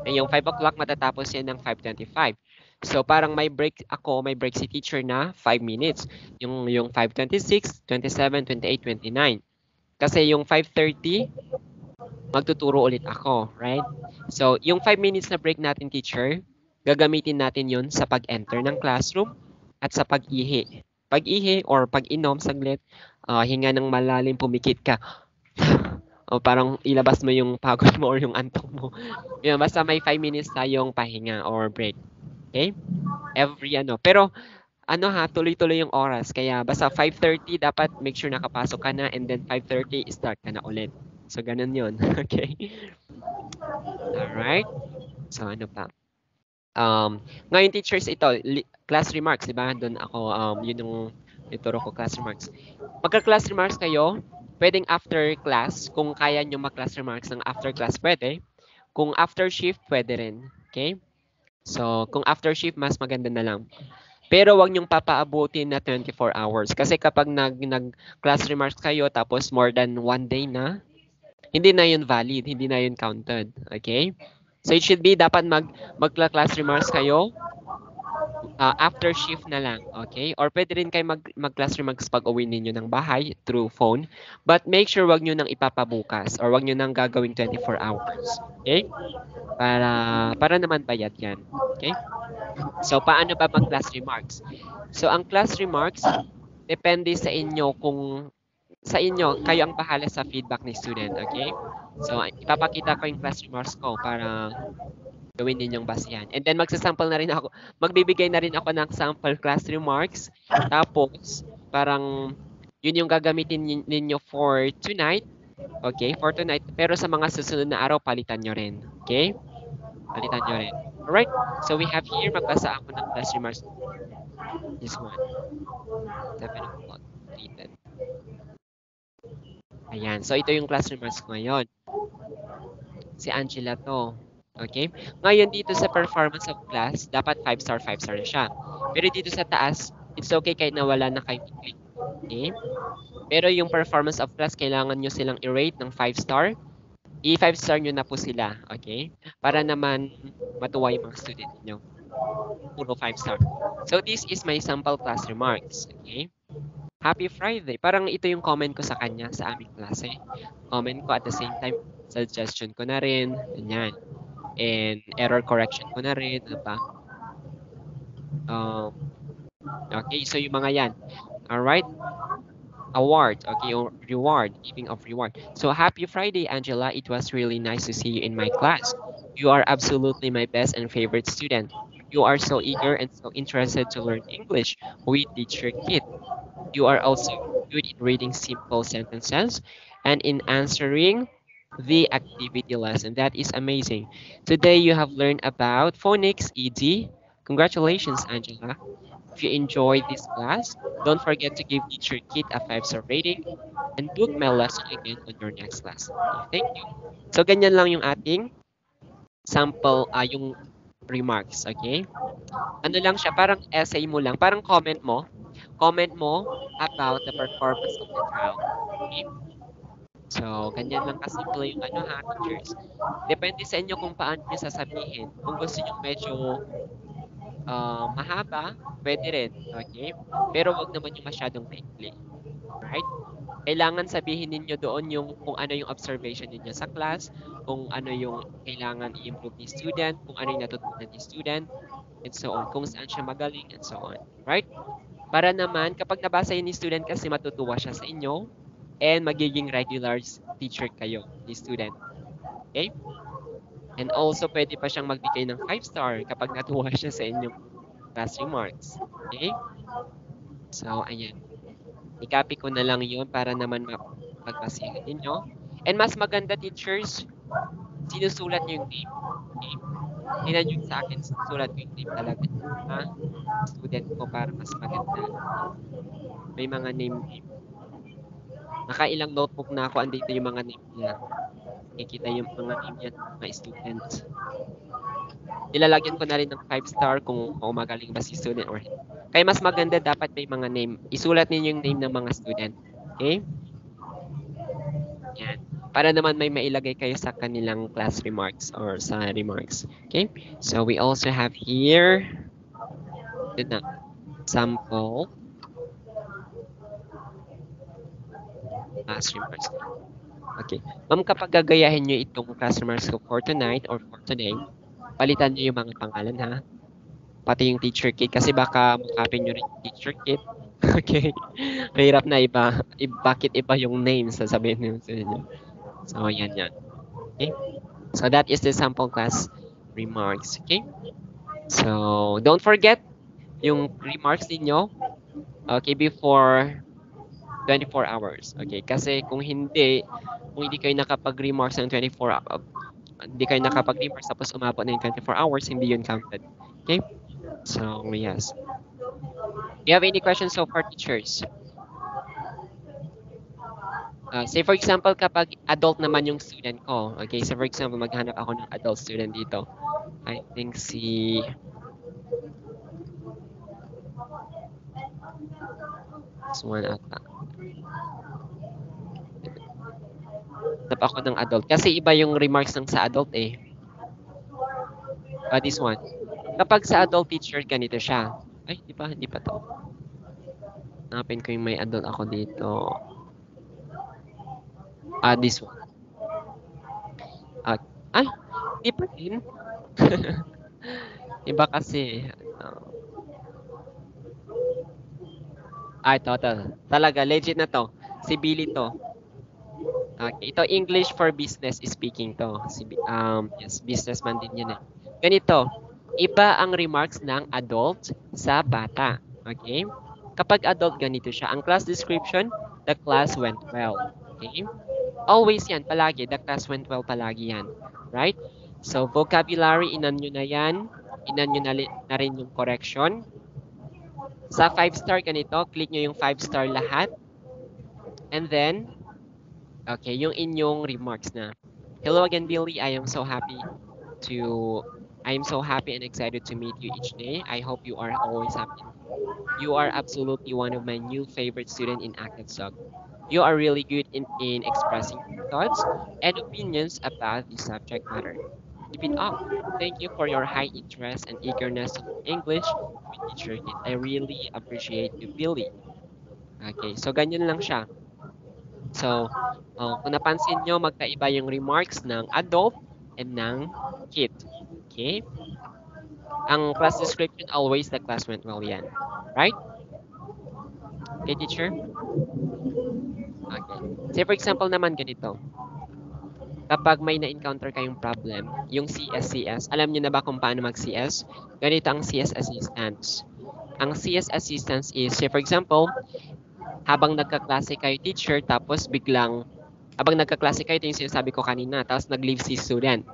yung 5 o'clock matatapos yan ng 5:25. So parang may break ako, may break si teacher na 5 minutes. Yung 5:26, 27, 28, 29. Kasi yung 5:30 magtuturo ulit ako, right? So yung 5 minutes na break natin teacher, gagamitin natin yun sa pag-enter ng classroom at sa pag-ihi. Pag-ihi or pag-inom saglit, hinga ng malalim, pumikit ka. O parang ilabas mo yung pagod mo or yung antok mo. Yun, basta may 5 minutes tayong pahinga or break. Okay? Every ano. Pero ano ha, tuloy-tuloy yung oras. Kaya basta 5:30 dapat make sure nakapasok ka na and then 5:30 start ka na ulit. So ganun yun. Okay? Alright? So ano pa? Ngayon teachers ito, class remarks, di ba? Doon ako, yun yung ituro ko, class remarks. Magka-class remarks kayo, pwedeng after class, kung kaya nyo mag-class remarks ng after class, pwede. Kung after shift, pwede rin. Okay? So, kung after shift, mas maganda na lang. Pero wag niyong papaabutin na 24 hours. Kasi kapag nag-class remarks kayo, tapos more than 1 day na, hindi na yun valid, hindi na yun counted. Okay? So, it should be, dapat mag-class remarks kayo after shift na lang, okay? Or pwede rin kayo mag-class remarks pag uwi ninyo ng bahay through phone. But make sure wag nyo nang ipapabukas or wag nyo nang gagawing 24 hours. Okay? Para naman bayad yan. Okay? So, paano ba mag-class remarks? So, ang class remarks, depende sa inyo kung sa inyo, kayo ang bahala sa feedback ni student, okay? So, ipapakita ko yung class remarks ko para gawin ninyong basihan. And then magsasample na rin ako, magbibigay na rin ako ng sample class remarks. Tapos, parang yun yung gagamitin ninyo for tonight. Okay, for tonight. Pero sa mga susunod na araw, palitan nyo rin. Okay? Palitan nyo rin. Alright, so we have here, magbasa ako ng class remarks. This one. 7 o'clock completed. Ayan, so ito yung class remarks ko ngayon. Si Angela to. Okay? Ngayon dito sa performance of class, dapat 5 star, 5 star na siya. Pero dito sa taas, it's okay kahit nawala na kayo i-click. Okay? Pero yung performance of class, kailangan nyo silang i-rate ng 5 star. I-5 star nyo na po sila. Okay? Para naman matuwa yung mga student nyo. Puro 5 star. So this is my sample class remarks. Okay? Happy Friday. Parang ito yung comment ko sa kanya sa aming klase. Comment ko at the same time, suggestion ko na rin. Ganyan. And error correction ko na rin. Ano pa? Okay, so yung mga yan. Alright? Award, okay, or reward, giving of reward. So happy Friday, Angela. It was really nice to see you in my class. You are absolutely my best and favorite student. You are so eager and so interested to learn English with Teacher Kit. You are also good in reading simple sentences and in answering the activity lesson. That is amazing. Today you have learned about phonics, ED. Congratulations, Angela. If you enjoyed this class, don't forget to give Teacher Kit a 5-star rating and book my lesson again on your next class. Okay, thank you. So, ganyan lang yung ating sample, yung remarks, okay? Ano lang siya, parang essay mo lang, parang comment mo about the performance of the child. Okay? So, ganyan lang kasimple yung teachers. Depende sa inyo kung paano nyo sasabihin. Kung gusto nyo medyo mahaba, pwede rin. Okay? Pero wag naman yung masyadong maikli. Right? Kailangan sabihin ninyo doon yung kung ano yung observation ninyo sa class, kung ano yung kailangan i-improve ni student, kung ano yung natutunan ni student, and so on. Kung saan siya magaling, and so on. Right? Para naman, kapag nabasa yun ni student kasi matutuwa siya sa inyo, and magiging regular teacher kayo ni student. Okay? And also, pwede pa siyang magbigay ng 5-star kapag natuwa siya sa inyong class remarks. Okay? So, ayan. I-copy ko na lang yun para naman mapagpasihan ninyo. And mas maganda, teachers, sinusulat nyo yung name. Okay? Tingnan nyo sa akin, sinusulat ko yung name talaga. Student ko para mas maganda. May mga name. Nakailang notebook na ako, andito yung mga name niya. Kikita yung mga name niya, mga student. Nilalagyan ko na rin ng 5-star kung magaling ba si student or hindi. Kaya mas maganda dapat may mga name. Isulat ninyo yung name ng mga student. Okay? Yan. Para naman may mailagay kayo sa kanilang class remarks or sa remarks. Okay? So we also have here the sample class remarks. Okay. Ma'am, kapag gagayahin nyo itong class remarks ko for tonight or for today, palitan nyo yung mga pangalan ha. Pati yung teacher kit kasi baka makapin nyo rin yung teacher kit. Okay. Mahirap na bakit iba yung names sasabihin nyo sa inyo. So, yan. Okay. So, that is the sample class remarks. Okay. So, don't forget yung remarks ninyo. Okay, before 24 hours. Okay, kasi kung hindi kayo nakapag-remarks ng 24 hours, hindi kayo nakapag-remarks tapos umabot na yung 24 hours, hindi yun counted. Okay? So, yes. Do you have any questions so far, teachers? Say for example, kapag adult naman yung student ko. Okay, so for example, maghanap ako ng adult student dito. I think si... This one ata. Hanap ako ng adult. Kasi iba yung remarks ng sa adult eh. This one. Kapag sa adult teacher, ganito siya. Ay, hindi pa to. Hanapin ko yung may adult ako dito. This one. Ay, hindi pa din. Iba kasi. Ito. Talaga, legit na to. Si Billy to. Okay, ito English for business speaking to. Yes, businessman din yan eh. Ganito, iba ang remarks ng adult sa bata. Okay? Kapag adult, ganito siya. Ang class description, the class went well. Okay? Always yan, palagi. The class went well, palagi yan. Right? So, vocabulary, inan nyo na yan. Inan nyo na rin yung correction. Sa 5-star, ganito, click nyo yung 5-star lahat. And then, okay, yung inyong remarks na. Hello again, Billy. I am so happy and excited to meet you each day. I hope you are always happy. You are absolutely one of my new favorite students in ACADSOC. You are really good in expressing thoughts and opinions about the subject matter. Keep it up. Thank you for your high interest and eagerness to learn English with Teacher Kit. I really appreciate you, Billy. Okay, so ganyan lang siya. So, kung napansin nyo, magkaiba yung remarks ng adult and ng kid. Okay? Ang class description, always the class went well yan. Right? Okay, teacher? Okay. Say for example naman ganito. Kapag may na-encounter kayong problem, yung CS, alam niyo na ba kung paano mag-CS? Ganito ang CS assistance. Ang CS assistance is, say for example, habang nagkaklase kayo teacher, tapos biglang, habang nagkaklase kayo, ito yung sinasabi ko kanina, tapos nag-leave si student.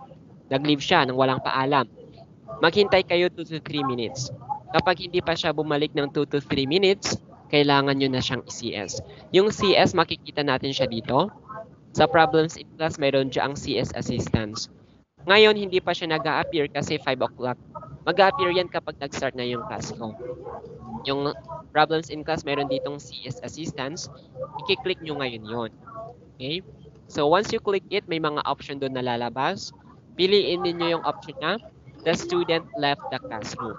Nag-leave siya nang walang paalam. Maghintay kayo 2 to 3 minutes. Kapag hindi pa siya bumalik ng 2 to 3 minutes, kailangan nyo na siyang i-CS. Yung CS, makikita natin siya dito. Sa problems in class, mayroon dyan ang CS assistance. Ngayon, hindi pa siya nag-a-appear kasi 5 o'clock. Mag-a-appear yan kapag nag-start na yung class ko. Yung problems in class, mayroon ditong CS assistance. I-click nyo ngayon yon. Okay? So, once you click it, may mga option doon na lalabas. Piliin ninyo yung option na the student left the classroom.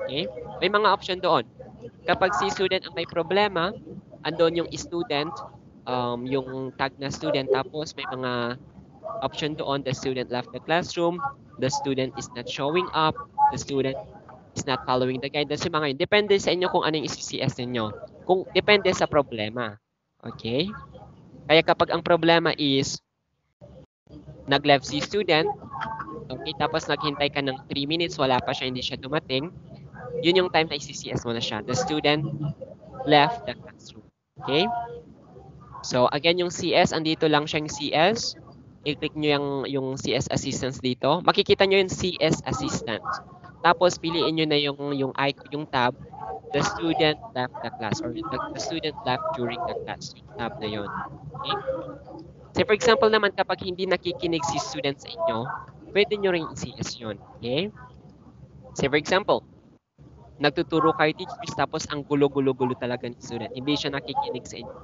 Okay? May mga option doon. Kapag si student ang may problema, andun yung student, yung tag na student, tapos may mga option doon, the student left the classroom, the student is not showing up, the student is not following the guidance, yung mga yun. Depende sa inyo kung anong isi-CS ninyo. Kung depende sa problema. Okay? Kaya kapag ang problema is nag-left si student, okay, tapos naghintay ka ng 3 minutes, wala pa siya, hindi siya dumating, yun yung time na isi-CS mo na siya. The student left the classroom. Okay? So, again, yung CS, andito lang siyang CS. I-click nyo yung CS assistance dito. Makikita nyo yung CS assistance. Tapos, piliin nyo na yung tab, the student left the class, or the student left during the class. Yung tab na yun. Okay? So, for example naman, kapag hindi nakikinig si student sa inyo, pwede nyo rin i-CS yun. Okay? So, for example, nagtuturo kayo teachers, tapos ang gulo-gulo-gulo talaga ni student. Hindi siya nakikinig sa inyo.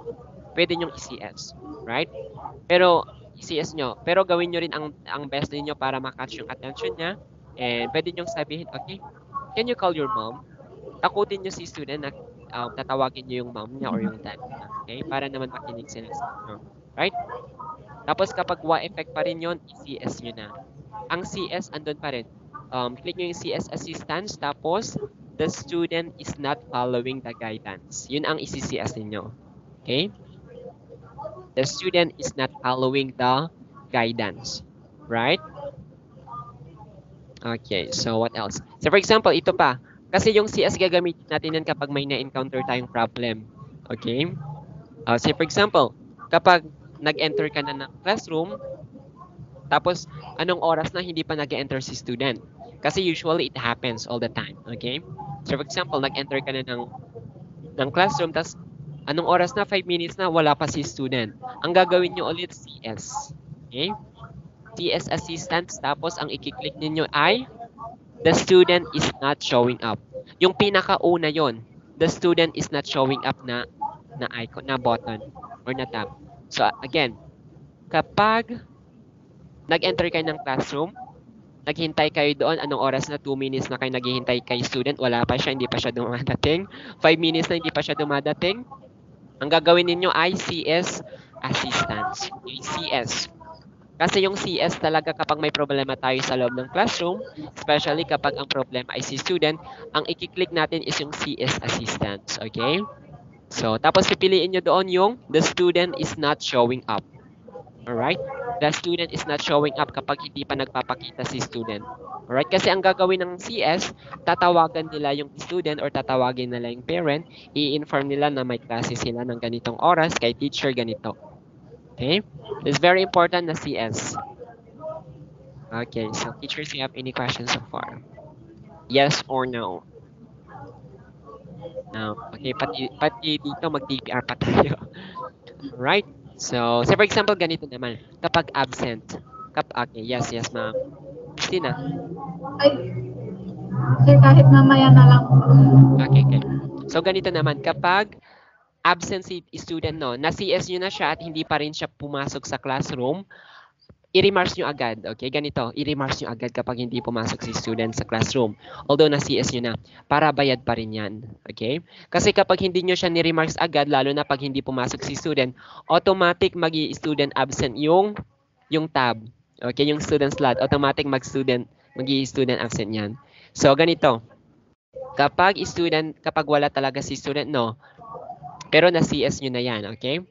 Pwede nyong i-CS. Right? Pero, i-CS nyo. Pero gawin nyo rin ang best ninyo para makatch yung attention niya. And pwede nyong sabihin, okay, can you call your mom? Takutin nyo si student na tatawagin nyo yung mom niya or yung dad niya. Okay? Para naman makinig sila sa inyo. Right? Tapos kapag wa-effect pa rin yun, i-CS nyo na. Ang CS, andun pa rin. Click nyo yung CS assistance, tapos the student is not following the guidance. Yun ang isi-CS ninyo. Okay? The student is not following the guidance. Right? Okay, so what else? So for example, ito pa. Kasi yung CS gagamitin natin yan kapag may na-encounter tayong problem. Okay? Say for example, kapag nag-enter ka na ng classroom, tapos anong oras na hindi pa nag-enter si student? Kasi usually it happens all the time. Okay? So for example, nag-enter ka na ng classroom, tapos anong oras na? 5 minutes na, wala pa si student. Ang gagawin nyo ulit, CS. Okay? CS assistance, tapos ang i-click ninyo ay the student is not showing up. Yung pinakauna yon, the student is not showing up na icon, na button, or na tab. So again, kapag nag-enter kayo ng classroom, naghintay kayo doon, anong oras na? 2 minutes na kayo naghihintay kay student, wala pa siya, hindi pa siya dumadating. 5 minutes na hindi pa siya dumadating. Ang gagawin ninyo ay CS assistance. Okay, CS. Kasi yung CS talaga kapag may problema tayo sa loob ng classroom, especially kapag ang problema ay si student, ang i-click natin is yung CS assistance. Okay? So, tapos pipiliin nyo doon yung the student is not showing up. Alright? The student is not showing up kapag hindi pa nagpapakita si student. Alright? Kasi ang gagawin ng CS, tatawagan nila yung student or tatawagin nila yung parent, i-inform nila na may klase sila ng ganitong oras kay teacher ganito. Okay? It's very important na CS. Okay, so teachers, you have any questions so far? Yes or no? No. Okay, pati dito mag-DPR pa tayo. Alright? So, say for example, ganito naman. Kapag absent. Okay, yes, ma'am. Christina. Ay, sir, kahit mamaya na lang po. Okay. So, ganito naman. Kapag absent si student, no, na-CS nyo na siya at hindi pa rin siya pumasok sa classroom, i-remarks nyo agad. Okay, ganito, i-remarks nyo agad kapag hindi pumasok si student sa classroom. Although na-CS nyo na, para bayad pa rin yan. Okay? Kasi kapag hindi nyo siya ni-remarks agad, lalo na pag hindi pumasok si student, automatic mag-i-student absent yung tab. Okay, yung student slot, automatic mag-i-student absent yan. So, ganito, kapag wala talaga si student, no, pero na-CS nyo na yan, okay?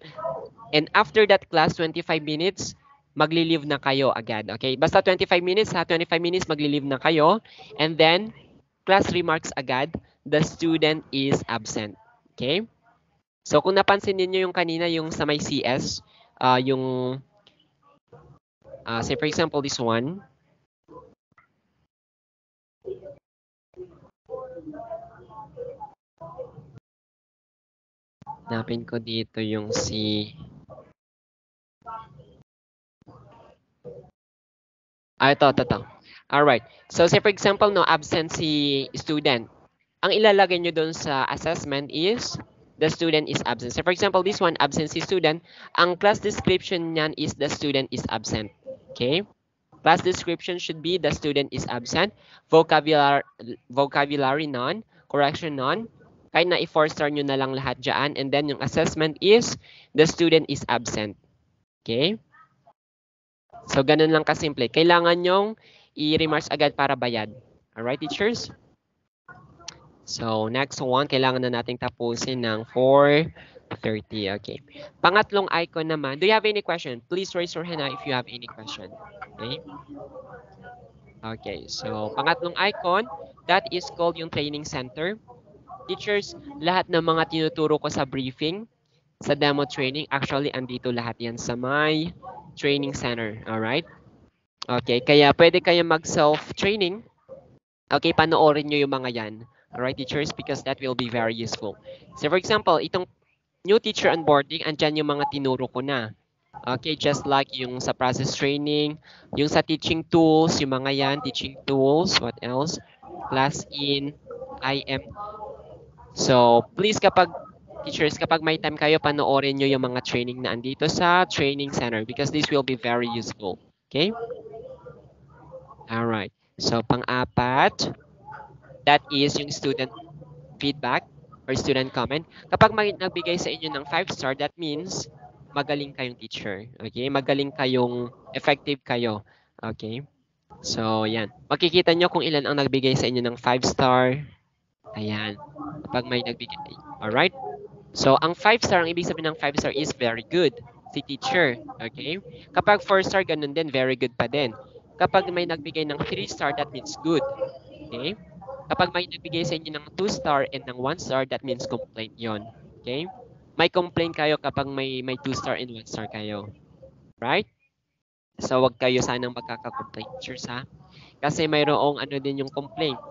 And after that class, 25 minutes, magli-leave na kayo agad, okay? Basta 25 minutes, 25 minutes magli-leave na kayo. And then, class remarks agad, the student is absent, okay? So, kung napansin niyo yung kanina, yung sa may CS, say for example, this one. Napin ko dito yung si... ito. Alright. So, say for example, no, absent si student. Ang ilalagay nyo dun sa assessment is the student is absent. So, for example, this one, absent si student. Ang class description niyan is the student is absent. Okay? Class description should be the student is absent. Vocabulary none. Correction none. Kahit na i-4-star nyo na lang lahat dyan. And then yung assessment is the student is absent. Okay? So, ganun lang kasimple. Kailangan nyong i-remarks agad para bayad. Alright, teachers? So, next one, kailangan na nating tapusin ng 4:30. Okay. Pangatlong icon naman. Do you have any question? Please raise your hand if you have any question. Okay. Okay. So, pangatlong icon, that is called yung training center. Teachers, lahat ng mga tinuturo ko sa briefing, sa demo training, actually, andito lahat yan sa my training center. Alright? Okay. Kaya, pwede kayo mag-self-training. Okay, panoorin nyo yung mga yan. Alright, teachers, because that will be very useful. So, for example, itong new teacher onboarding, andyan yung mga tinuro ko na. Okay, just like yung sa process training, yung sa teaching tools, yung mga yan, teaching tools, what else? Class in, IM. So, please teachers, kapag may time kayo, panoorin nyo yung mga training na andito sa training center because this will be very useful. Okay? Alright. So, pang-apat, that is yung student feedback or student comment. Kapag nagbigay sa inyo ng 5-star, that means magaling kayong teacher. Okay? Magaling kayong, effective kayo. Okay? So, yan. Makikita nyo kung ilan ang nagbigay sa inyo ng 5-star. Ayan. Kapag may nagbigay. Alright? So, ang 5-star, ang ibig sabihin ng 5-star is very good. Si teacher. Okay? Kapag 4-star, ganun din, very good pa din. Kapag may nagbigay ng 3-star, that means good. Okay? Kapag may nagbigay sa inyo ng 2-star and ng 1-star, that means complaint yon. Okay? May complaint kayo kapag may 2-star and 1-star kayo. Right? So, wag kayo sanang magkaka-complaint, teachers, ha? Kasi mayroong din yung complaint.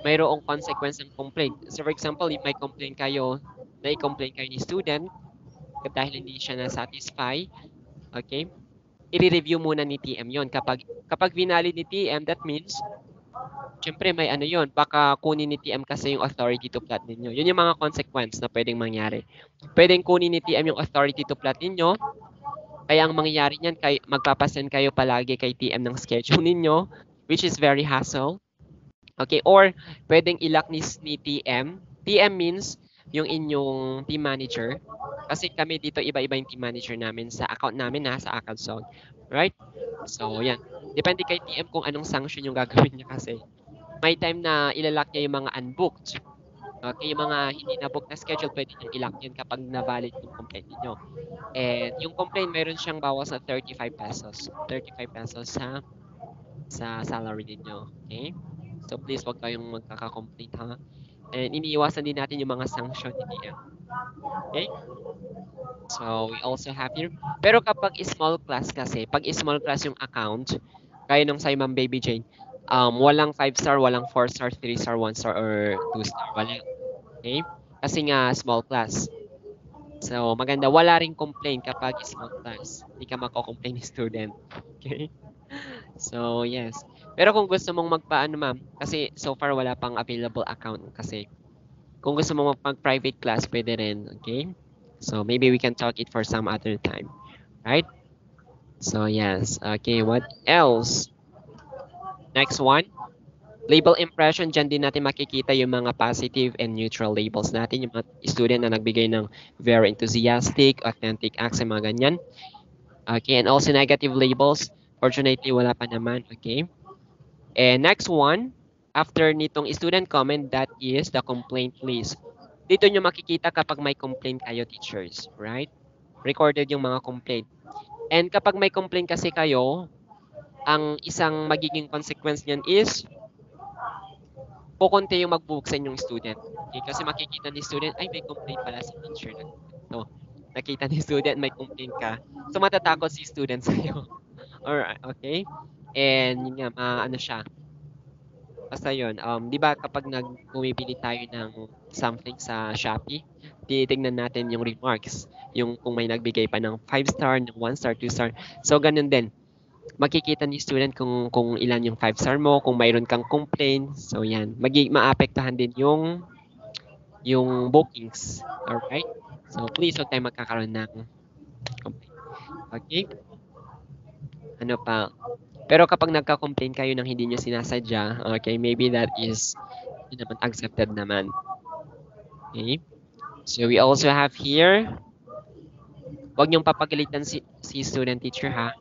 Mayroong consequence ng complaint. So, for example, if may complaint kayo, na-complaint kayo ni student, dahil hindi siya na-satisfy, okay? I-review muna ni TM yon. Kapag vinalid ni TM, that means siyempre may yon, baka kunin ni TM kasi yung authority to plot ninyo. Yun yung mga consequence na pwedeng mangyari. Pwedeng kunin ni TM yung authority to plot ninyo, kaya ang mangyayari niyan, magpapasend kayo palagi kay TM ng schedule ninyo, which is very hassle. Okay, or pwedeng ilock ni TM. TM means yung inyong team manager. Kasi kami dito, iba-iba yung team manager namin sa account namin, sa ACADSOG. Right? So, yan. Depende kay TM kung anong sanction yung gagawin niya kasi. May time na ilalock niya yung mga unbooked. Okay, yung mga hindi na-book na schedule, pwede niyang ilock yan kapag na-valid yung complaint niyo. And yung complaint, mayroon siyang bawas na 35 pesos. 35 pesos sa salary niyo. Okay? So, please, wag kayong magkaka-complaint, ha? And iniiwasan din natin yung mga sanction ni DM. Okay? So, we also have here. Pero kapag small class kasi, pag small class yung account, kaya nung sa Ma'am Baby Jane, walang 5-star, walang 4-star, 3-star, 1-star, or 2-star. Wala. Okay? Kasi nga, small class. So, maganda. Wala ring complaint kapag small class. Hindi ka mako-complain ni student. Okay? So, yes. Pero kung gusto mong magpaano, ma'am, kasi so far wala pang available account kasi. Kung gusto mong mag-private class, pwede rin. Okay? So, maybe we can talk it for some other time. Right? So yes, okay, what else? Next one. Label impression, dyan din natin makikita yung mga positive and neutral labels natin, yung mga student na nagbigay ng very enthusiastic, authentic acts, mga ganyan. Okay, and also negative labels. Fortunately, wala pa naman, okay? And next one, after nitong student comment, that is the complaint list. Dito nyo makikita kapag may complaint kayo, teachers, right? Recorded yung mga complaint. And kapag may complaint kasi kayo, ang isang magiging consequence niyan is kukonti yung mag-book sa inyong student. Okay? Kasi makikita ni student, ay may complaint pala si teacher. So, nakita ni student may complaint ka. So, matatakot si student sa'yo. Alright, okay? And yun nga, ano siya. Basta yun, di ba kapag bumibili tayo ng something sa Shopee, tinitignan natin yung remarks. Yung kung may nagbigay pa ng 5 star, ng 1 star, 2 star. So, ganun din. Makikita ni student kung ilan yung 5 star mo, kung mayroon kang complaint. So, yan. Maapektuhan din yung bookings. Alright? So, please, huwag tayo magkakaroon ng complaint. Okay? Ano pa? Pero kapag nagka-complain kayo ng hindi nyo sinasadya, okay, maybe that is yun naman, accepted naman. Okay? So, we also have here, huwag niyong papagalitan si student teacher, ha?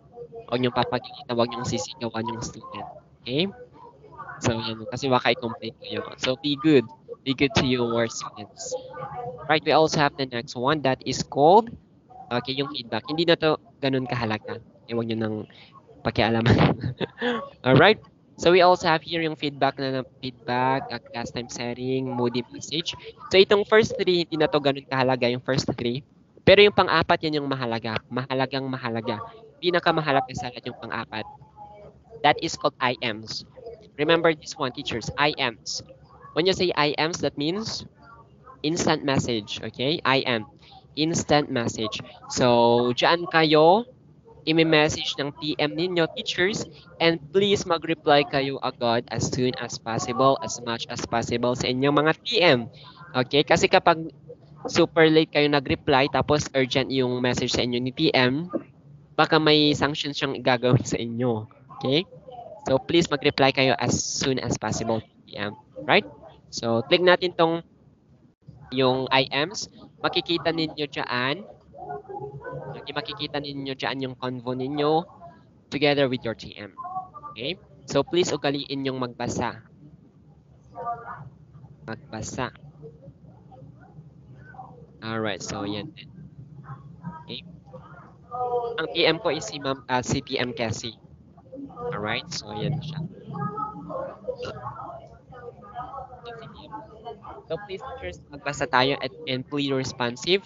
Huwag niyong papagalitan, huwag niyong sisigawan yung student. Okay? So, yan. Kasi baka i-complain kayo. So, be good. Be good to your students. Right, we also have the next one that is called, okay, yung feedback. Hindi na to ganun kahalaga. Huwag niyo nang pakialaman. Alright. So we also have here yung feedback, class time setting, moody message. So itong first three, hindi na to ganun kahalaga yung first three. Pero yung pang-apat, yan yung mahalaga. Mahalagang mahalaga. Pinakamahalaga sa lahat yung pang-apat. That is called IMs. Remember this one, teachers, IMs. When you say IMs, that means instant message, okay? IM, instant message. So, dyan kayo i-message ng PM ninyo, teachers, and please mag-reply kayo agad as soon as possible, as much as possible sa inyong mga TM. Okay? Kasi kapag super late kayo nag-reply, tapos urgent yung message sa inyo ni PM, baka may sanctions siyang gagawin sa inyo. Okay? So, please mag-reply kayo as soon as possible, PM. Right? So, click natin tong yung IMs. Makikita ninyo dyan, yung convo ninyo together with your TM. Okay? So, please ugaliin yung magbasa. Magbasa. Alright, so yan din. Okay? Ang TM ko is si PM Cassie. Alright, so yan siya. So, please, teachers, magbasa tayo and please responsive.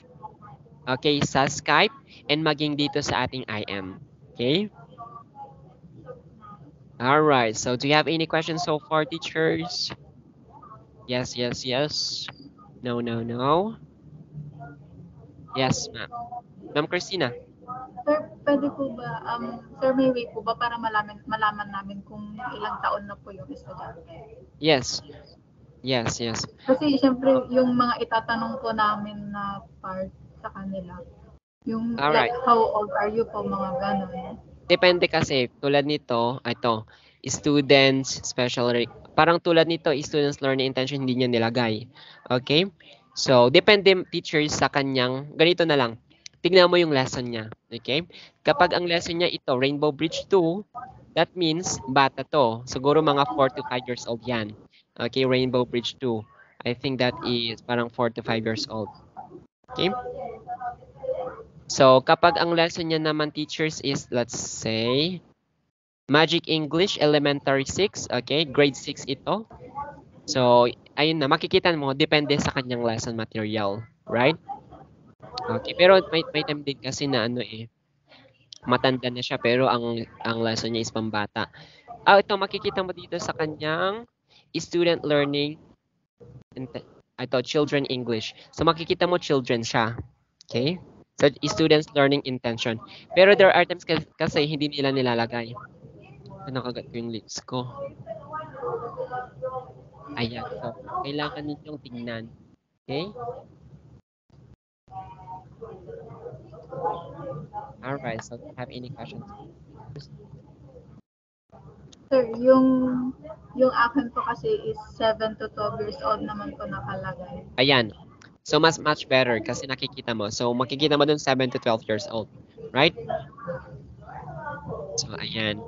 Okay, sa Skype and maging dito sa ating IM. Okay? Alright, so do you have any questions so far, teachers? Yes, yes, yes. No, no, no. Yes, ma'am. Ma'am Christina. Sir, pwede po ba, sir, may way po ba para malaman namin kung ilang taon na po yung estudyante? Yes. Yes, yes. Kasi syempre, yung mga itatanong po namin na part sa kanila, yung Alright. like, how old are you po, mga ganon. Depende kasi, tulad nito, ito, students, parang tulad nito, students learning intention, hindi niya nilagay. Okay? So, depende teachers sa kanyang, ganito na lang, tignan mo yung lesson niya. Okay? Kapag ang lesson niya ito, Rainbow Bridge 2, that means bata to. Siguro mga 4 to 5 years old yan. Okay, Rainbow Bridge 2. I think that is parang 4 to 5 years old. Okay? So, kapag ang lesson niya naman, teachers, is, let's say, Magic English Elementary 6, okay? Grade 6 ito. So, ayun na, makikita mo, depende sa kanyang lesson material, right? Okay, pero may time din kasi na matanda na siya, pero ang lesson niya is pambata. Ito, makikita mo dito sa kanyang student learning, ito, children English. So, makikita mo children siya, okay? So, students learning intention. Pero there are times kasi hindi nila nilalagay. Nakagat ko yung lips ko. Ayan. So, kailangan ninyong tingnan. Okay? Alright, so do you have any questions? Sir, yung akin po kasi is 7 to 12 years old naman po nakalagay. Ayan. So, much better kasi nakikita mo. So, makikita mo dun 7 to 12 years old. Right? So, ayan.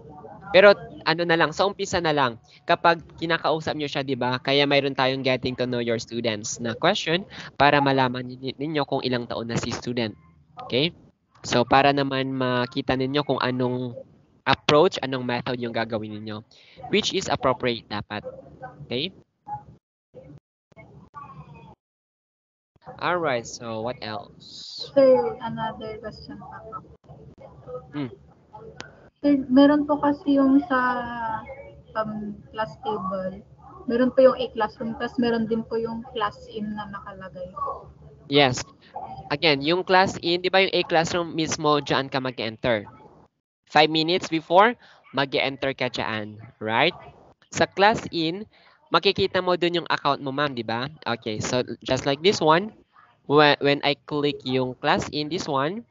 Pero, ano na lang, sa umpisa na lang, kapag kinakausap nyo siya, di ba? Kaya mayroon tayong getting to know your students na question para malaman ninyo kung ilang taon na si student. Okay? So, para naman makita ninyo kung anong approach, anong method yung gagawin ninyo. Which is appropriate dapat. Okay? Alright, so what else? Sir, another question pa po. Hmm. Sir, meron po kasi yung sa class table. Meron po yung A-classroom, tapos meron din po yung class in na nakalagay. Yes. Again, yung class in, di ba yung A-classroom mismo, dyan ka mag-enter. 5 minutes before, mag-enter ka dyan. Right? Sa class in, makikita mo dun yung account mo, ma'am, di ba? Okay, so just like this one, when I click yung class in, this one,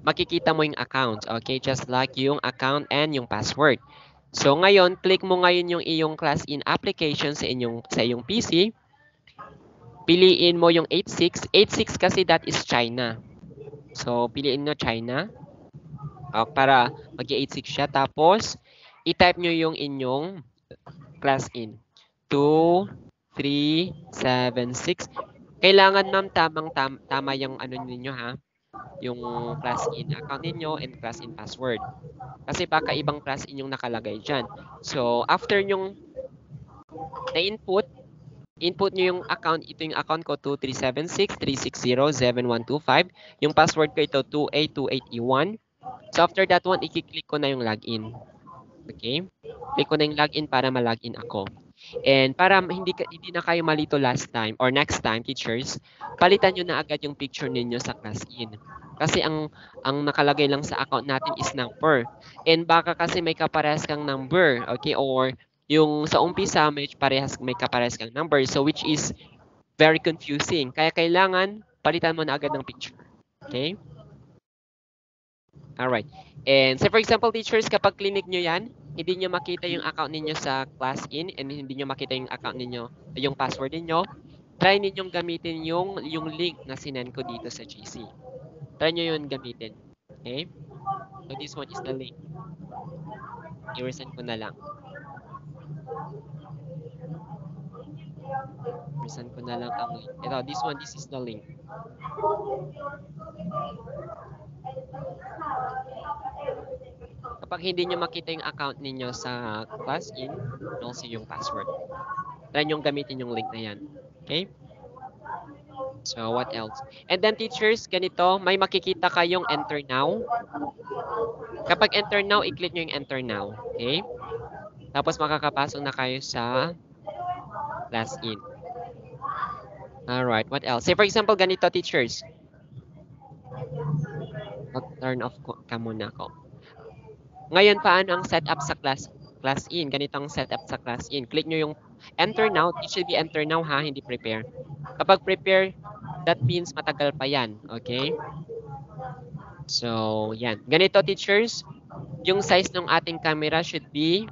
makikita mo yung account. Okay, just like yung account and yung password. So ngayon, click mo ngayon yung iyong class in application sa iyong PC. Piliin mo yung 86. 86 kasi that is China. So piliin nyo China. Para mag-86 siya. Tapos, i-type nyo yung inyong class in. 2, 3, 7, 6. Kailangan ma'am tama yung ano ninyo ha. Yung class in account ninyo and class in password. Kasi baka ibang class in yung nakalagay dyan. So, after nyong na-input, input nyo yung account. Ito yung account ko, 2376-360-7125. Yung password ko ito, 2828E1. So, after that one, i-click ko na yung login. Okay? Click ko na yung login para ma-login ako. And para hindi na kayo malito last time or next time, teachers, palitan nyo na agad yung picture ninyo sa class in. Kasi ang nakalagay lang sa account natin is number. And baka kasi may kaparehas kang number, okay? Or yung sa umpisa may kaparehas kang number, so which is very confusing. Kaya kailangan palitan mo na agad ng picture. Okay? Alright. And say for example, teachers, kapag clinic nyo yan, hindi nyo makita yung account ninyo sa class in and hindi nyo makita yung account ninyo, yung password ninyo, try ninyong gamitin yung link na sinend ko dito sa GC. Try nyo yun gamitin. Okay? So this one is the link. I-resend ko na lang. Resend ko na lang ang link. Ito, this is the link. Kapag hindi nyo makita yung account ninyo sa class in, you'll see yung password. Try nyo gamitin yung link na yan. Okay? So, what else? And then, teachers, ganito, may makikita kayong enter now. Kapag enter now, i-click nyo yung enter now. Okay? Tapos, makakapasok na kayo sa class in. Alright, what else? Say, for example, ganito, teachers. Mag-turn off ka muna ako. Ngayon, paano ang setup sa class in? Ganito ang setup sa class in. Click nyo yung enter now. It should be enter now ha, hindi prepare. Kapag prepare, that means matagal pa yan. Okay? So, yan. Ganito, teachers. Yung size ng ating camera should be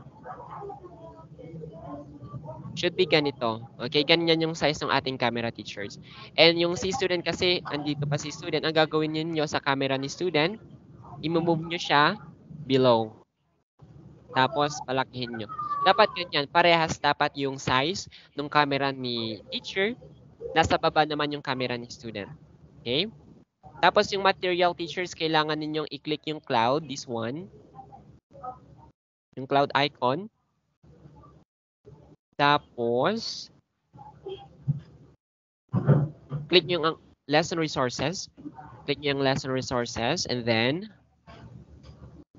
ganito. Okay? Ganyan yung size ng ating camera, teachers. And yung si student kasi, andito pa si student. Ang gagawin niyo sa camera ni student, i-move nyo siya below. Tapos, palakihin nyo. Dapat ganyan. Parehas dapat yung size ng camera ni teacher. Nasa baba naman yung camera ni student. Okay? Tapos, yung material, teachers, kailangan ninyong i-click yung cloud. This one. Yung cloud icon. Tapos, click nyo yung lesson resources. Click nyo yung lesson resources. And then,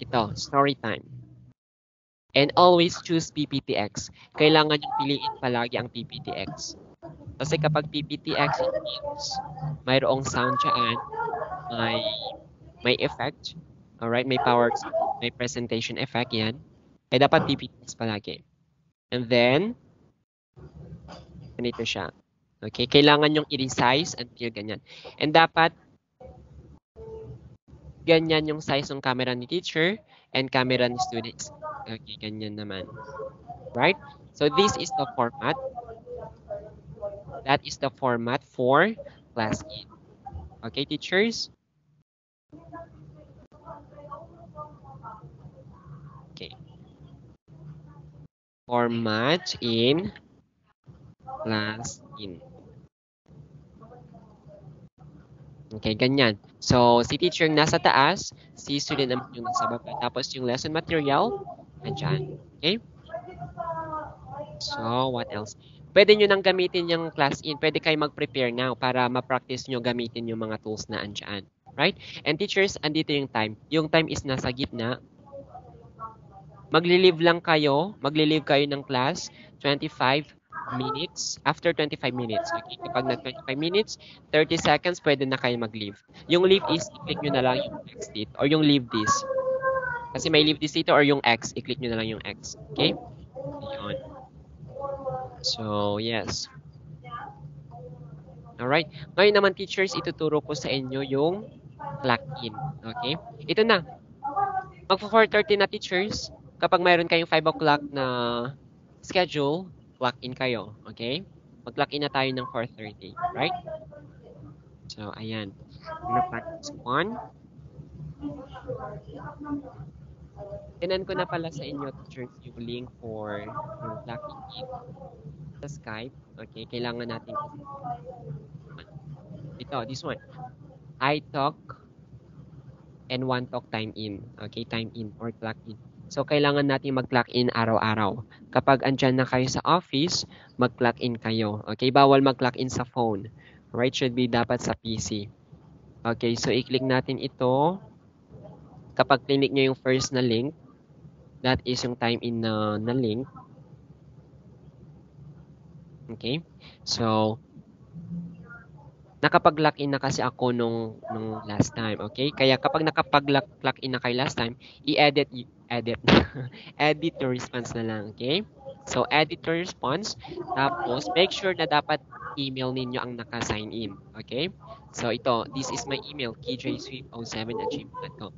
ito, story time. And always choose PPTX. Kailangan yung piliin palagi ang PPTX. Kasi kapag PPTX, it means mayroong sound dyan, may effect. Alright, may powers, may presentation effect yan. Kaya dapat PPTX palagi. And then, ganito siya. Okay, kailangan yung i-resize until ganyan. And dapat, ganyan yung size ng camera ni teacher and camera ni students. Okay, ganyan naman. Right? So this is the format. That is the format for class in. Okay, teachers? Okay. Format in class in. Okay, ganyan. So, si teacher yung nasa taas, si student naman yung nasa baba. Tapos yung lesson material, andyan. Okay? So, what else? Pwede nyo nang gamitin yung class in. Pwede kayo mag-prepare now para ma-practice nyo gamitin yung mga tools na andyan. Right? And teachers, andito yung time. Yung time is nasa gitna. Magli-leave kayo ng class 25 minutes. After 25 minutes. Okay? Kapag nag 25 minutes, 30 seconds, pwede na kayo mag-leave. Yung leave is, i-click nyo na lang yung exit or yung leave this. Kasi may leave this dito or yung X, i-click nyo na lang yung X. Okay? Ayun. So, yes. Alright. Ngayon naman, teachers, ituturo ko sa inyo yung clock in. Okay? Ito na. Magpo-4:30 na, teachers. Kapag mayroon kayong 5 o'clock na schedule, clock in kayo. Okay? Mag-clock in na tayo ng 4:30. Right? So, ayan. Practice 1. Tinan ko na pala sa inyo, teachers, yung link for yung clocking in sa Skype. Okay? Kailangan natin ito, this one. iTalk and OneTalk time in. Okay? Time in or clock in. So, kailangan natin mag-clock in araw-araw. Kapag andyan na kayo sa office, mag-clock in kayo. Okay? Bawal mag-clock in sa phone. Right? Should be dapat sa PC. Okay? So, i-click natin ito. Kapag click nyo yung first na link, that is yung time in na link. Okay? So, nakapag-lock in na kasi ako nung last time. Okay? Kaya kapag nakapag-lock in na kayo last time, i-edit edit your response na lang. Okay? So, edit your response. Tapos, make sure na dapat email ninyo ang naka-sign in. Okay? So, ito. This is my email, kijsweep07@gmail.com.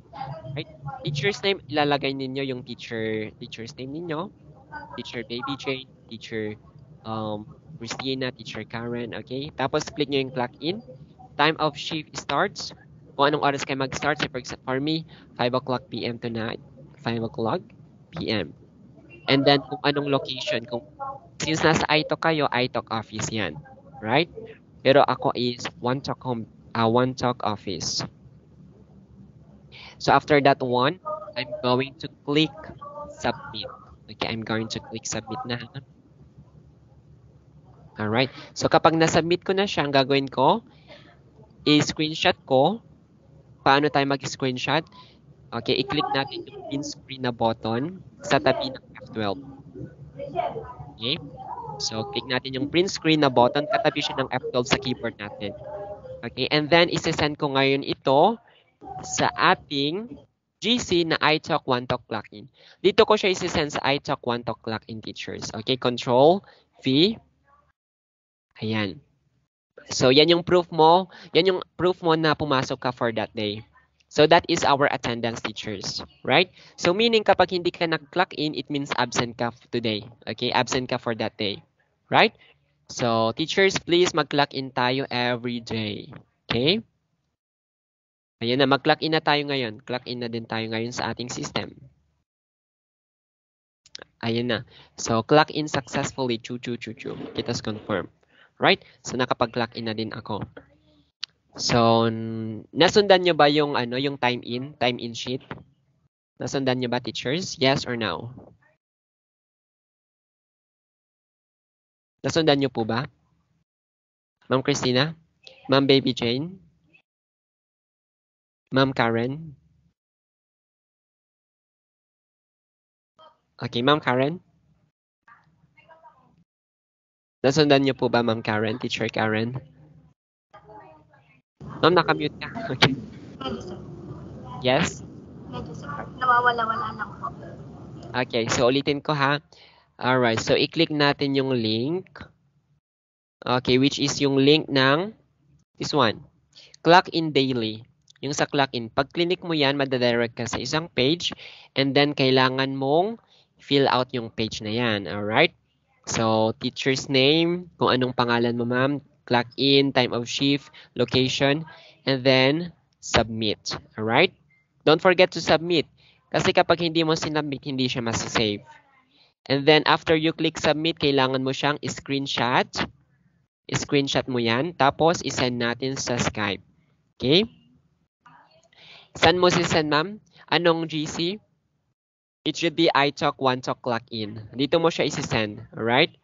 Right? Teacher's name, ilalagay ninyo yung teacher's name ninyo. Teacher Baby Jane, teacher Christina, teacher Karen, okay? Tapos click nyo yung clock in. Time of shift starts. Kung anong oras kayo mag-start. So for me, 5 o'clock p.m. tonight. 5 o'clock p.m. And then kung anong location. Since nasa iTalk kayo, iTalk office yan. Right? Pero ako is OneTalk office. So after that one, I'm going to click submit. Okay, I'm going to click submit na. Alright. So kapag nasubmit ko na siya, ang gagawin ko, i-screenshot ko. Paano tayo mag-screenshot? Okay, i-click natin yung print screen na button sa tabi ng F12. Okay. So click natin yung print screen na button, katabi siya ng F12 sa keyboard natin. Okay, and then isi-send ko ngayon ito sa ating GC na iTalk OneTalk Clock-in. Dito ko siya isi-send sa iTalk OneTalk Clock-in, teachers. Okay, Control V. Ayan. So, yan yung proof mo. Yan yung proof mo na pumasok ka for that day. So, that is our attendance, teachers. Right? So, meaning kapag hindi ka nag-clock in, it means absent ka today. Okay? Absent ka for that day. Right? So, teachers, please mag-clock in tayo every day. Okay? Ayan na, mag-clock in na tayo ngayon. Clock in na din tayo ngayon sa ating system. Ayan na. So, clock in successfully. Let us confirm. Right? So, nakapag-clock in na din ako. So, nasundan nyo ba yung, yung time in sheet? Nasundan nyo ba, teachers? Yes or no? Nasundan nyo po ba? Ma'am Christina? Ma'am Baby Jane? Ma'am Karen? Okay, Ma'am Karen? Nasundan niyo po ba, Ma'am Karen? Teacher Karen? Ma'am, nakamute ka. Okay. Medyo, sir. Yes? Medyo, sir. Nawawala-wala lang po. Okay, so ulitin ko ha. Alright, so i-click natin yung link. Okay, which is yung link ng this one. Clock in daily. Yung sa clock in. Pag clinic mo yan, madadirect ka sa isang page and then kailangan mong fill out yung page na yan. Alright? So, teacher's name, kung anong pangalan mo ma'am, clock in, time of shift, location, and then submit. Alright? Don't forget to submit. Kasi kapag hindi mo sinubmit, hindi siya masasave. And then after you click submit, kailangan mo siyang screenshot. Screenshot mo yan. Tapos, isend natin sa Skype. Okay? Saan mo sisend, ma'am? Anong GC? It should be iTalk 1Talk clock in. Dito mo siya isisend. Alright?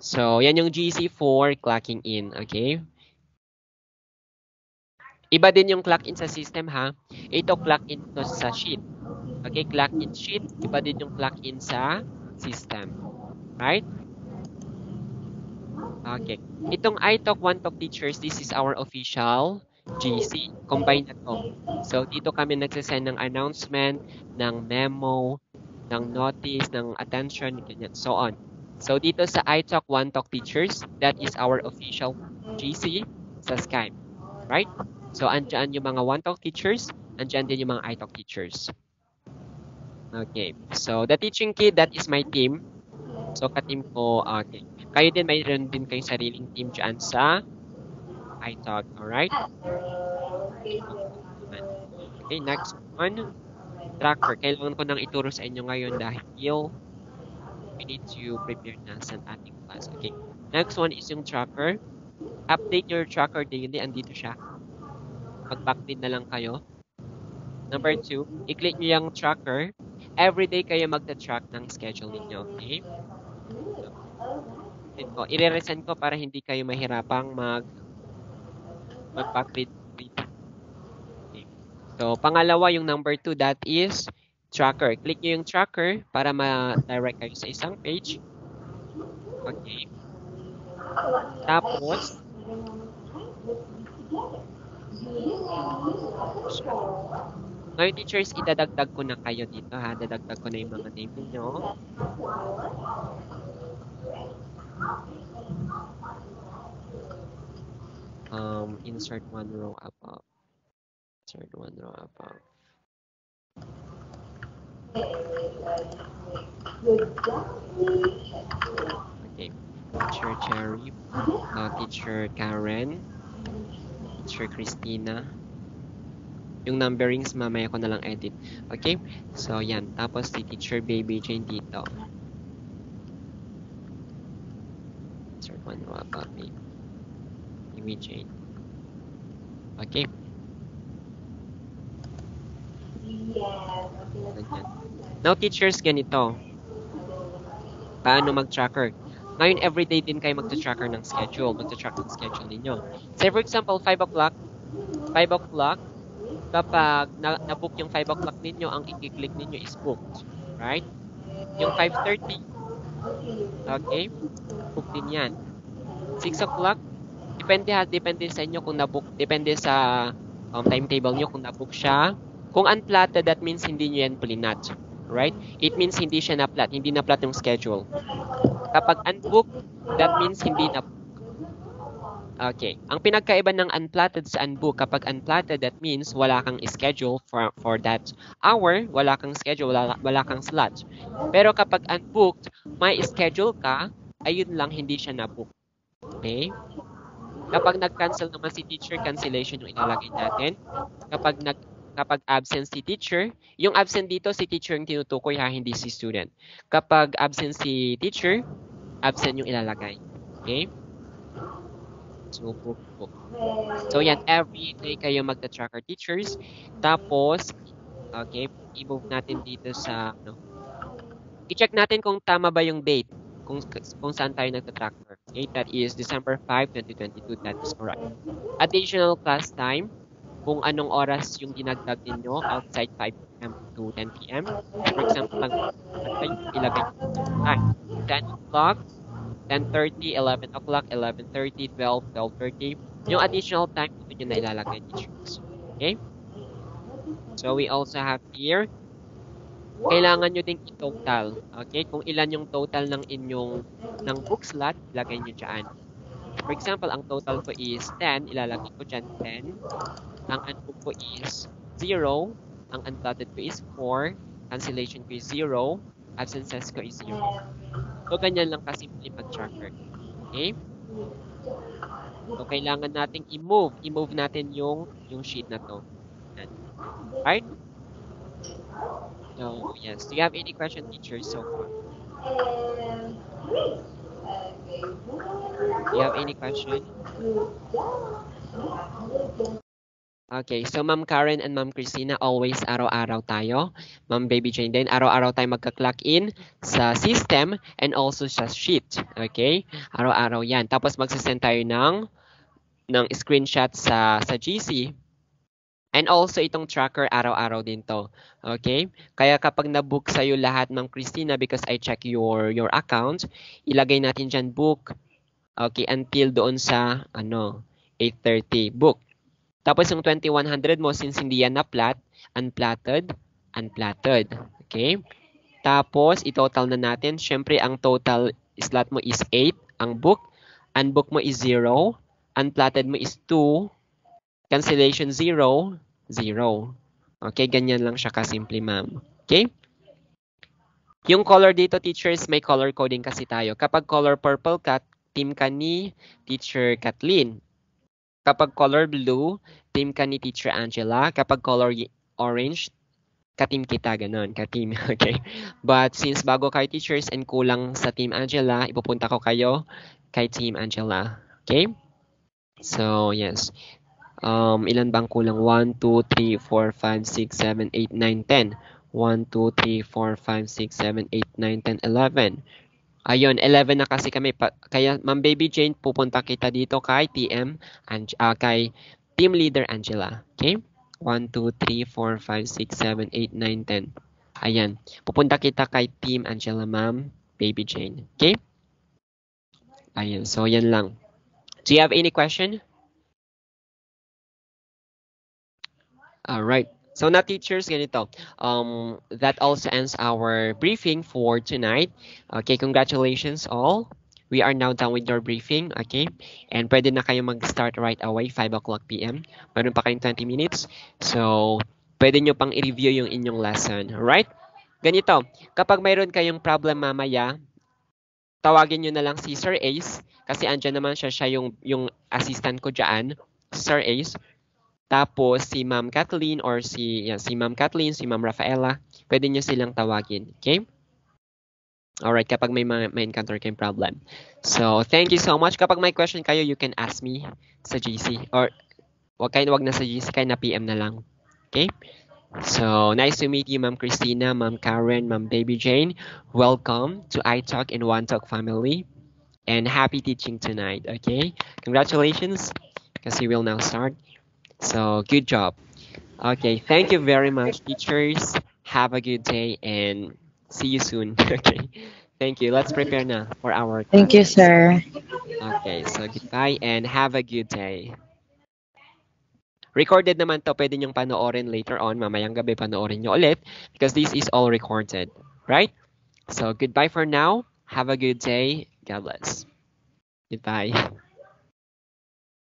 So, yan yung GC for clocking in. Okay? Iba din yung clock in sa system, ha? Ito clock in to sa sheet. Okay, clock in sheet. Iba din yung clock in sa system. Right? Okay. Itong iTalk 1Talk teachers, this is our official GC. Combine na to. So, dito kami nagsasend ng announcement, ng memo, ng notice, ng attention, ganyan, so on. So, dito sa iTalk 1Talk teachers, that is our official GC sa Skype. Right? So, andyan yung mga 1Talk teachers, andyan din yung mga iTalk teachers. Okay. So, the teaching kid, that is my team. So, ka-team ko, okay. Kayo din, mayroon din kayong sariling team dyan sa iTalk. Alright? Okay, next one. Tracker. Kailangan ko nang ituro sa inyo ngayon dahil we need to prepare na sa ating class. Okay. Next one is yung tracker. Update your tracker daily. Andito siya. Mag-backdate na lang kayo. Number 2, i-click nyo yung tracker. Everyday kayo magta-track ng schedule ninyo. Okay? So, i-resend ko para hindi kayo mahirapang mag-backdate. Okay. So, pangalawa yung number 2, that is tracker. Click nyo yung tracker para ma-direct kayo sa isang page. Okay. Tapos, ngayon teachers, idadagdag ko na kayo dito ha. Dadagdag ko na yung mga name niyo. Insert one row above. Insert one row above. Okay. Teacher Cherry. Teacher Karen. Teacher Christina. Yung numberings, mamaya ko na lang edit. Okay? So, yan. Tapos, si Teacher Baby Jane dito. Insert one row above Baby Jane. Okay? Ganyan. Now, teachers, ganito. Paano mag-tracker? Ngayon, everyday din kayo mag-tracker ng schedule. Mag-track ng schedule ninyo. Say, for example, 5 o'clock, kapag na-book yung 5 o'clock ninyo, ang i-click ninyo is booked. Right? Yung 5:30, okay? Book din yan. 6 o'clock, depende sa inyo kung na-book. Depende sa timetable nyo kung na-book siya. Kung unplotted, that means hindi nyo yan plinat. Right? It means hindi siya na-plot. Hindi na-plot yung schedule. Kapag unbooked, that means hindi na-book. Okay. Ang pinagkaiba ng unplotted sa unbooked, kapag unplotted, that means wala kang schedule for that hour, wala kang schedule, wala kang slot. Pero kapag unbooked, may schedule ka, ayun lang, hindi siya na-book. Okay? Kapag nag-cancel naman si teacher, cancellation yung ilalagay natin. Kapag absent si teacher, yung absent dito, si teacher yung tinutukoy ha, hindi si student. Kapag absent si teacher, absent yung ilalagay. Okay? So, book. So, yan. Every day kayo magta-tracker teachers. Tapos, okay, i-move natin dito sa, i-check natin kung tama ba yung date. Kung saan tayo nagta-tracker. Okay, that is December 5, 2022. That is correct. Additional class time. Kung anong oras yung dinagdag ninyo outside 5 p.m. to 10 p.m. For example, lang ilagay time. 10 o'clock, 10:30, 11 o'clock, 11:30, 12, 12:30. Yung additional time, ito nyo na ilalagay teachers. Okay? So, we also have here, kailangan nyo ding i-total. Okay? Kung ilan yung total ng inyong book slot, ilagay nyo dyan. For example, ang total ko is 10. Ilalagay ko dyan 10. Ang unbook ko is 0. Ang unplotted ko is 4. Cancellation ko is 0. Absences ko is 0. So, ganyan lang kasimple mag-tracker. Okay? So, kailangan nating i-move. I-move natin yung sheet na to. Right? So, yes. Do you have any question, teachers, so far? Do you have any question? Okay, so Ma'am Karen and Ma'am Christina, always araw-araw tayo. Ma'am Baby Jane din, araw-araw tayo magka-clock in sa system and also sa sheet. Okay? Araw-araw yan. Tapos magsasend tayo ng screenshot sa GC. And also itong tracker, araw-araw din to. Okay? Kaya kapag na-book sa'yo lahat, Ma'am Christina, because I check your account, ilagay natin dyan book. Okay, until doon sa 8:30 book. Tapos yung 2100 mo, since hindi yan na-plat, unplatted. Okay? Tapos, i-total na natin. Siyempre, ang total slot mo is 8. Ang book. Unbook mo is 0. Unplatted mo is 2. Cancellation 0. 0. Okay? Ganyan lang siya kasimple, ma'am. Okay? Yung color dito, teachers, may color coding kasi tayo. Kapag color purple ka, team ka ni Teacher Kathleen. Kapag color blue, team ka ni Teacher Angela. Kapag color orange, ka-team kita, ganun, ka-team, okay? But since bago kayo teachers and kulang sa Team Angela, ipupunta ko kayo kay Team Angela, okay? So, yes. Ilan bang kulang? 1, 2, 3, 4, 5, 6, 7, 8, 9, 10. 1, 2, 3, 4, 5, 6, 7, 8, 9, 10, 11. Ayun, 11 na kasi kami. Kaya, Ma'am Baby Jane, pupunta kita dito kay kay Team Leader Angela. Okay? 1, 2, 3, 4, 5, 6, 7, 8, 9, 10. Ayan. Pupunta kita kay Team Angela, Ma'am Baby Jane. Okay? Ayan. So, yan lang. Do you have any question? Alright. So now teachers, ganito. That also ends our briefing for tonight. Okay, congratulations all. We are now done with your briefing, okay? And pwede na kayo mag-start right away, 5 o'clock p.m. Meron pa kayong 20 minutes. So, pwede nyo pang i-review yung inyong lesson, alright? Ganito, kapag mayroon kayong problem mamaya, tawagin nyo na lang si Sir Ace, kasi andyan naman siya yung assistant ko dyan, Sir Ace. Tapos si Ma'am Kathleen or si Ma'am Kathleen, si Ma'am Rafaela, pwede nyo silang tawagin. Okay? Alright, kapag may encounter kayong problem. So, thank you so much. Kapag may question kayo, you can ask me sa GC. Or, wag na sa GC, kayo na PM na lang. Okay? So, nice to meet you, Ma'am Christina, Ma'am Karen, Ma'am Baby Jane. Welcome to iTalk and One Talk family. And happy teaching tonight, okay? Congratulations, because we will now start. So, good job. Okay, thank you very much, teachers. Have a good day and see you soon. Okay, thank you. Let's prepare now for our class. Thank you, sir. Okay, so goodbye and have a good day. Recorded naman to, pwede nyong panoorin later on. Mamayang gabi panoorin nyo ulit because this is all recorded, right? So, goodbye for now. Have a good day. God bless. Goodbye.